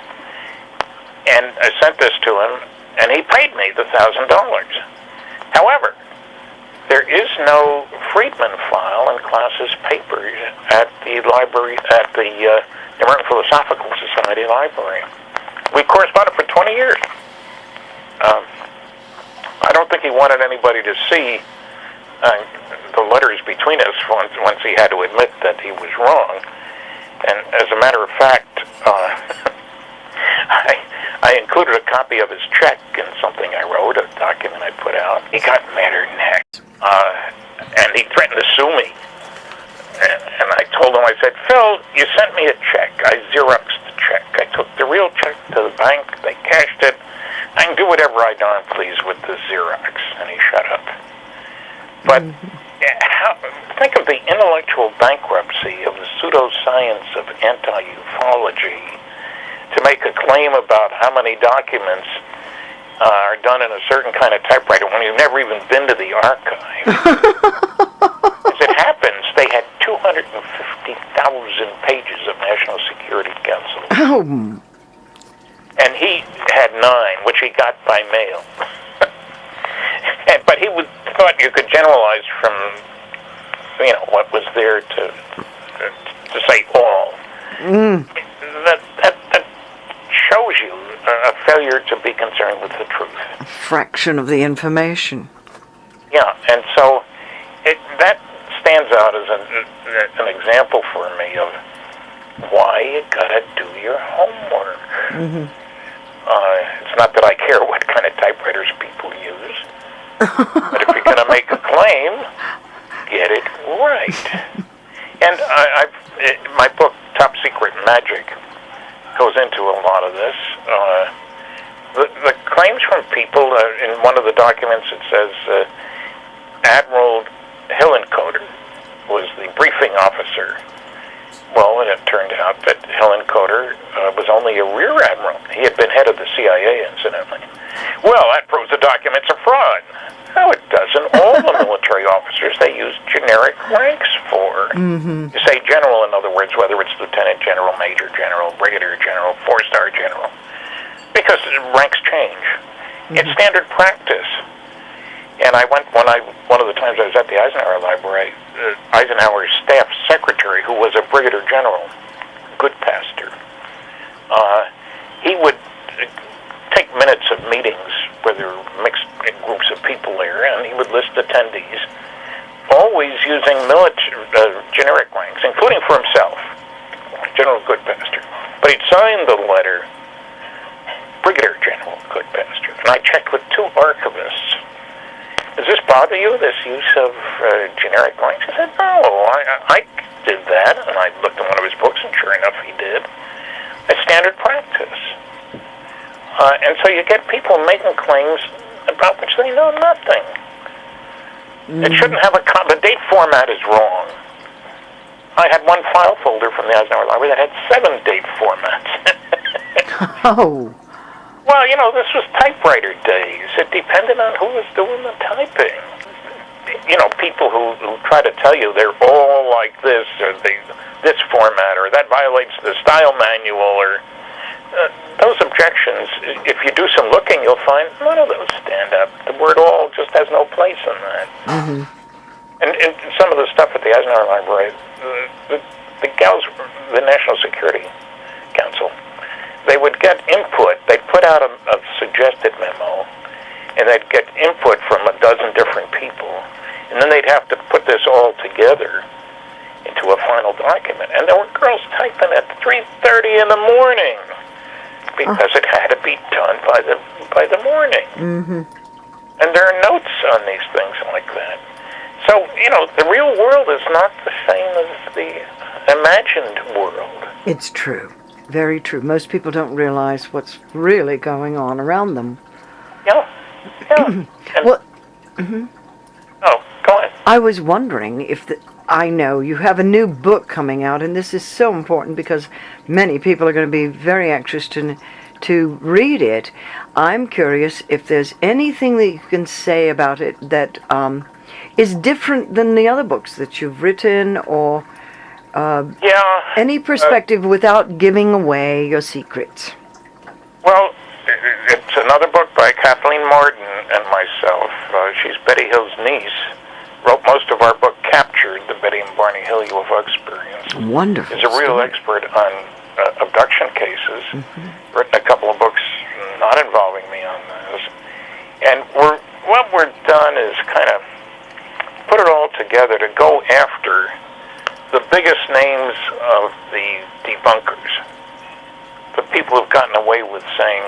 And I sent this to him, and he paid me the $1,000. However, there is no Friedman file in Klass's papers at the library, at the American Philosophical Society library. We corresponded for 20 years. I don't think he wanted anybody to see the letters between us once he had to admit that he was wrong. And as a matter of fact, I included a copy of his check in something I wrote, a document I put out. He got madder next. And he threatened to sue me. And I told him, I said, Phil, you sent me a check. I Xeroxed the check. I took the real check to the bank. They cashed it. I can do whatever I darn please with the Xerox. And he shut up. But think of the intellectual bankruptcy of the pseudoscience of anti-ufology to make a claim about how many documents are done in a certain kind of typewriter when you've never even been to the archive. As it happens, they had 250,000 pages of National Security Council. Oh. And he had 9, which he got by mail. But he thought you could generalize from, what was there to say all. That shows you a failure to be concerned with the truth. A fraction of the information. Yeah, and so that stands out as an example for me of why you gotta do your homework. It's not that I care what kind of typewriters people use, but if you're gonna make a claim, get it right. And my book, Top Secret Magic, goes into a lot of this. The claims from people, in one of the documents it says Admiral Hillenkoetter was the briefing officer. Well, it turned out that Hillenkoetter was only a rear admiral. He had been head of the CIA, incidentally. Well, that proves the document's a fraud. No, it doesn't. All the military officers, they use generic ranks for. You say general, in other words, whether it's lieutenant general, major general, brigadier general, 4-star general, because ranks change. It's standard practice. And I went, one of the times I was at the Eisenhower Library, Eisenhower's staff secretary, who was a brigadier general, Goodpaster, he would take minutes of meetings where there were mixed groups of people there, and he would list attendees, always using generic ranks, including for himself, General Goodpaster. But he'd sign the letter, Brigadier General Goodpaster. And I checked with 2 archivists. Does this bother you, this use of generic ranks? I said, no, I did that, and I looked in one of his books, and sure enough, he did. It's standard practice. And so you get people making claims about which they know nothing. It shouldn't have the date format is wrong. I had one file folder from the Eisenhower Library that had 7 date formats. Oh. Well, this was typewriter days. It depended on who was doing the typing. People who try to tell you they're all like this, or this format, or that violates the style manual, or those objections, if you do some looking, you'll find none of those stand up. The word all just has no place in that. And some of the stuff at the Eisenhower Library, the gals, the National Security Council, they would get input. They'd put out a suggested memo, and they'd get input from a dozen different people, and then they'd have to put this all together into a final document. And there were girls typing at 3:30 in the morning because it had to be done by the morning. And there are notes on these things like that. So, the real world is not the same as the imagined world. It's true. Very true. Most people don't realize what's really going on around them. Yeah. Well, Oh, go ahead. I was wondering if I know you have a new book coming out, and this is so important because many people are going to be very anxious to read it. I'm curious if there's anything that you can say about it that is different than the other books that you've written, or any perspective without giving away your secrets. Well, it's another book by Kathleen Marden and myself. She's Betty Hill's niece. Wrote most of our book, Captured, the Betty and Barney Hill UFO experience. Wonderful. Is a real expert on abduction cases. Written a couple of books not involving me on this. And what we're done is kind of put it all together to go after the biggest names of the debunkers. The people who've gotten away with saying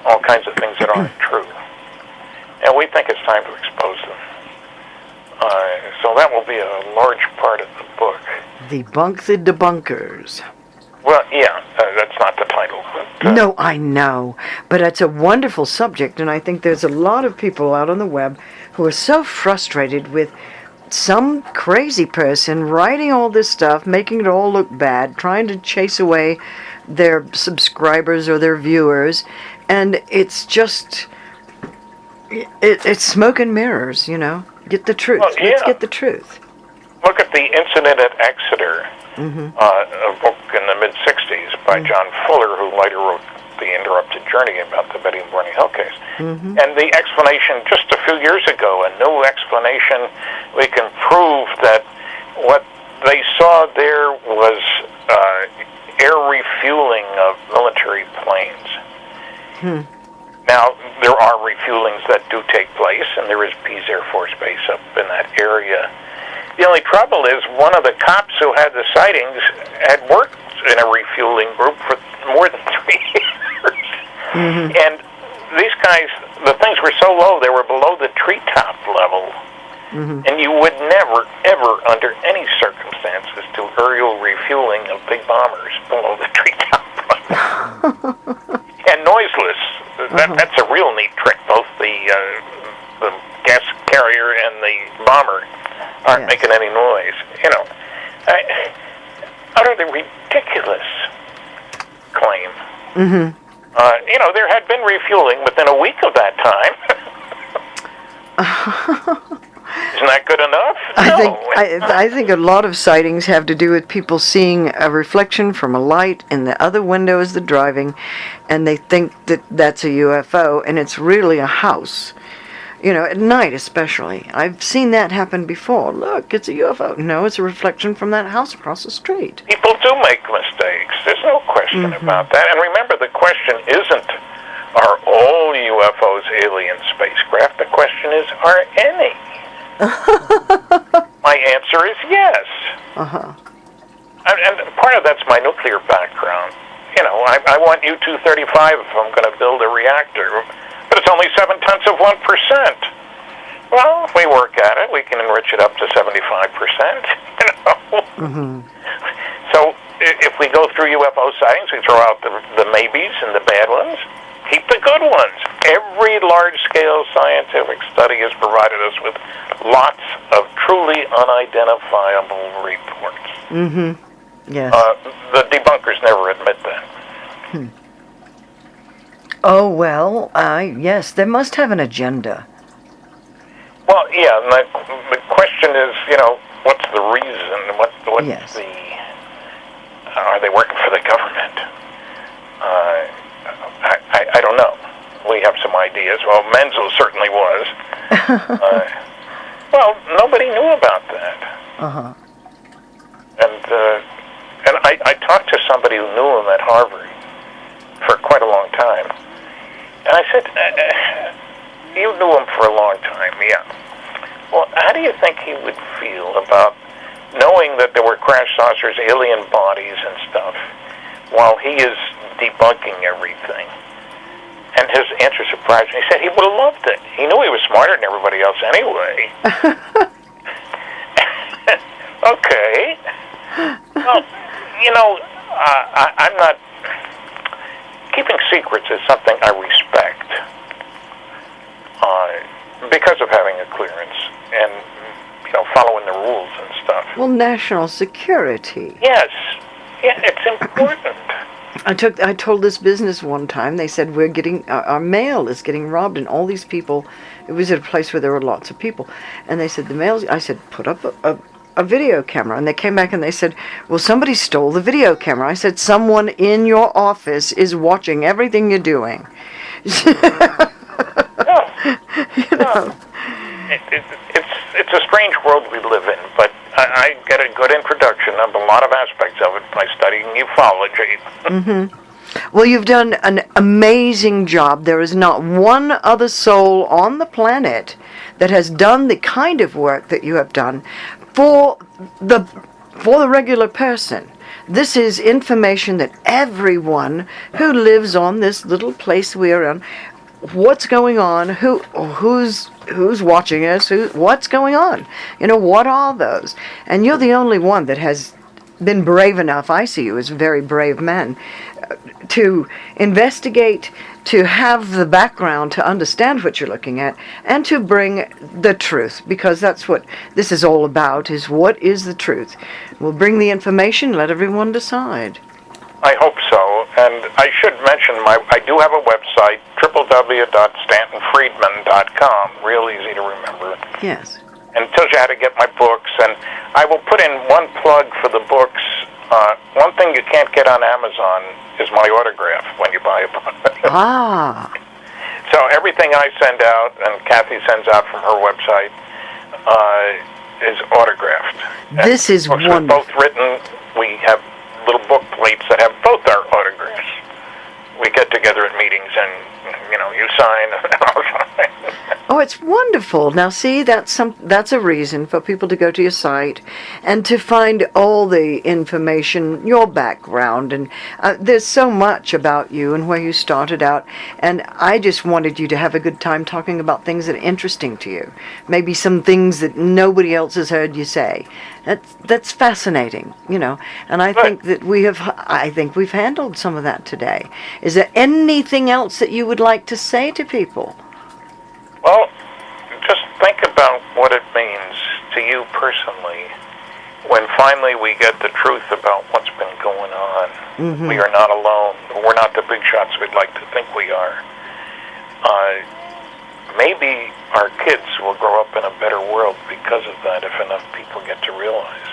all kinds of things that aren't true. And we think it's time to expose them. So that will be a large part of the book. Debunk the debunkers. Well, yeah, that's not the title. But, no, I know. But it's a wonderful subject, and I think there's a lot of people out on the web who are so frustrated with some crazy person writing all this stuff, making it all look bad, trying to chase away their subscribers or their viewers, and it's just It's smoke and mirrors, Get the truth. Well, Let's yeah. get the truth. Look at the incident at Exeter, a book in the mid-'60s by John Fuller, who later wrote The Interrupted Journey about the Betty Barney Hill case. And the explanation just a few years ago, a new explanation, we can prove that what they saw there was air refueling of military planes. Now, there are refuelings that do take place, and there is Pease Air Force Base up in that area. The only trouble is one of the cops who had the sightings had worked in a refueling group for more than 3 years. And these guys, the things were so low, they were below the treetop level. And you would never, ever, under any circumstances, do aerial refueling of big bombers below the treetop level. And noiseless. That's a real neat trick. Both the gas carrier and the bomber aren't making any noise. Utterly ridiculous claim. There had been refueling within a week of that time. Isn't that good enough? I think a lot of sightings have to do with people seeing a reflection from a light in the other window as they're driving, and they think that that's a UFO, and it's really a house. At night especially. I've seen that happen before. Look, it's a UFO. No, it's a reflection from that house across the street. People do make mistakes. There's no question about that. And remember, the question isn't, are all UFOs alien spacecraft? The question is, are any? My answer is yes. And part of that's my nuclear background. I want U-235 if I'm going to build a reactor, but it's only 0.7%. Well, if we work at it, we can enrich it up to 75%. So if we go through UFO sightings, we throw out the maybes and the bad ones. Keep the good ones. Every large-scale scientific study has provided us with lots of truly unidentifiable reports. Yes. The debunkers never admit that. Oh, well, yes, they must have an agenda. Well, yeah, and the question is, what's the reason? What's the... Are they working for the government? I don't know. We have some ideas. Well, Menzel certainly was. Well, nobody knew about that. And I talked to somebody who knew him at Harvard for quite a long time. And I said, you knew him for a long time, yeah. Well, how do you think he would feel about knowing that there were crash saucers, alien bodies and stuff, while he is debunking everything? And his answer surprised me. He said he would have loved it. He knew he was smarter than everybody else anyway. Okay. Well, I'm not... Keeping secrets is something I respect because of having a clearance and, following the rules and stuff. Well, national security. Yes. Yeah, it's important. I told this business one time, they said we're getting, our mail is getting robbed, and all these people, it was at a place where there were lots of people, and they said I said, put up a video camera, and they came back and they said, well, somebody stole the video camera. I said, someone in your office is watching everything you're doing. It's a strange world we live in, but I get a good introduction of a lot of aspects of it by studying ufology. Well, you've done an amazing job. There is not one other soul on the planet that has done the kind of work that you have done for the regular person. This is information that everyone who lives on this little place we are in, what's going on, who's watching us, what's going on, what are those? And you're the only one that has been brave enough, I see you as a very brave man, to investigate, to have the background, to understand what you're looking at, and to bring the truth, because that's what this is all about, is what is the truth. We'll bring the information, let everyone decide. I hope so, And I should mention, I do have a website, www.stantonfriedman.com, real easy to remember. Yes. And it tells you how to get my books. And I will put in one plug for the books. One thing you can't get on Amazon is my autograph when you buy a book. Ah. So everything I send out, and Kathy sends out from her website, is autographed. This is books wonderful. are both written. We have little book plates that have both our autographs. We get together at meetings and, you sign and I'll sign. Oh, it's wonderful. Now, see, that's a reason for people to go to your site and to find all the information, your background, and there's so much about you and where you started out, and I just wanted you to have a good time talking about things that are interesting to you. Maybe some things that nobody else has heard you say. That's fascinating, and I think that we've handled some of that today. Is there anything else that you would like to say to people? Well, just think about what it means to you personally when finally we get the truth about what's been going on. Mm-hmm. We are not alone. We're not the big shots we'd like to think we are. Maybe our kids will grow up in a better world because of that if enough people get to realize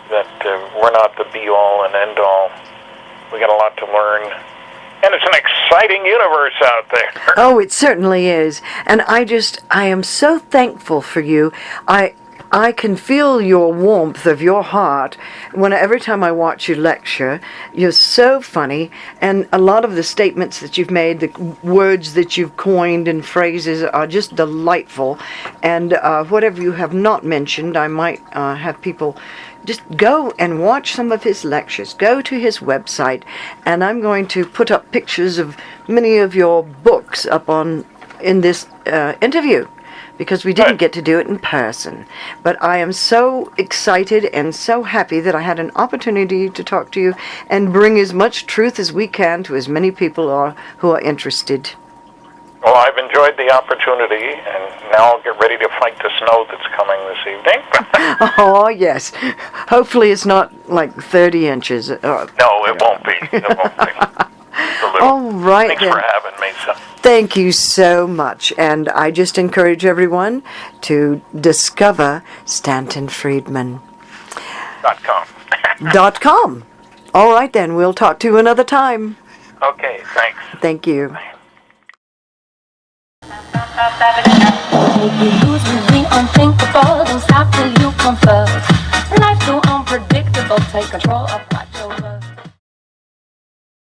that we're not the be-all and end-all. We got a lot to learn. And it's an exciting universe out there. Oh, it certainly is. And I am so thankful for you. I can feel your warmth of your heart every time I watch you lecture. You're so funny, and a lot of the statements that you've made, the words that you've coined and phrases are just delightful. And whatever you have not mentioned, I might have people just go and watch some of his lectures. Go to his website, and I'm going to put up pictures of many of your books up in this interview, because we didn't get to do it in person. But I am so excited and so happy that I had an opportunity to talk to you and bring as much truth as we can to as many people who are interested. Well, I've enjoyed the opportunity, and now I'll get ready to fight the snow that's coming this evening. Oh, yes. Hopefully it's not like 30 inches. No, it won't be. It won't be. All right. Thanks for having me, son. Thank you so much. And I just encourage everyone to discover Stanton Friedman. .com. All right, then. We'll talk to you another time. Okay, thanks. Thank you. Make you lose the unthinkable. Don't stop till you come first. Life's so unpredictable. Take control of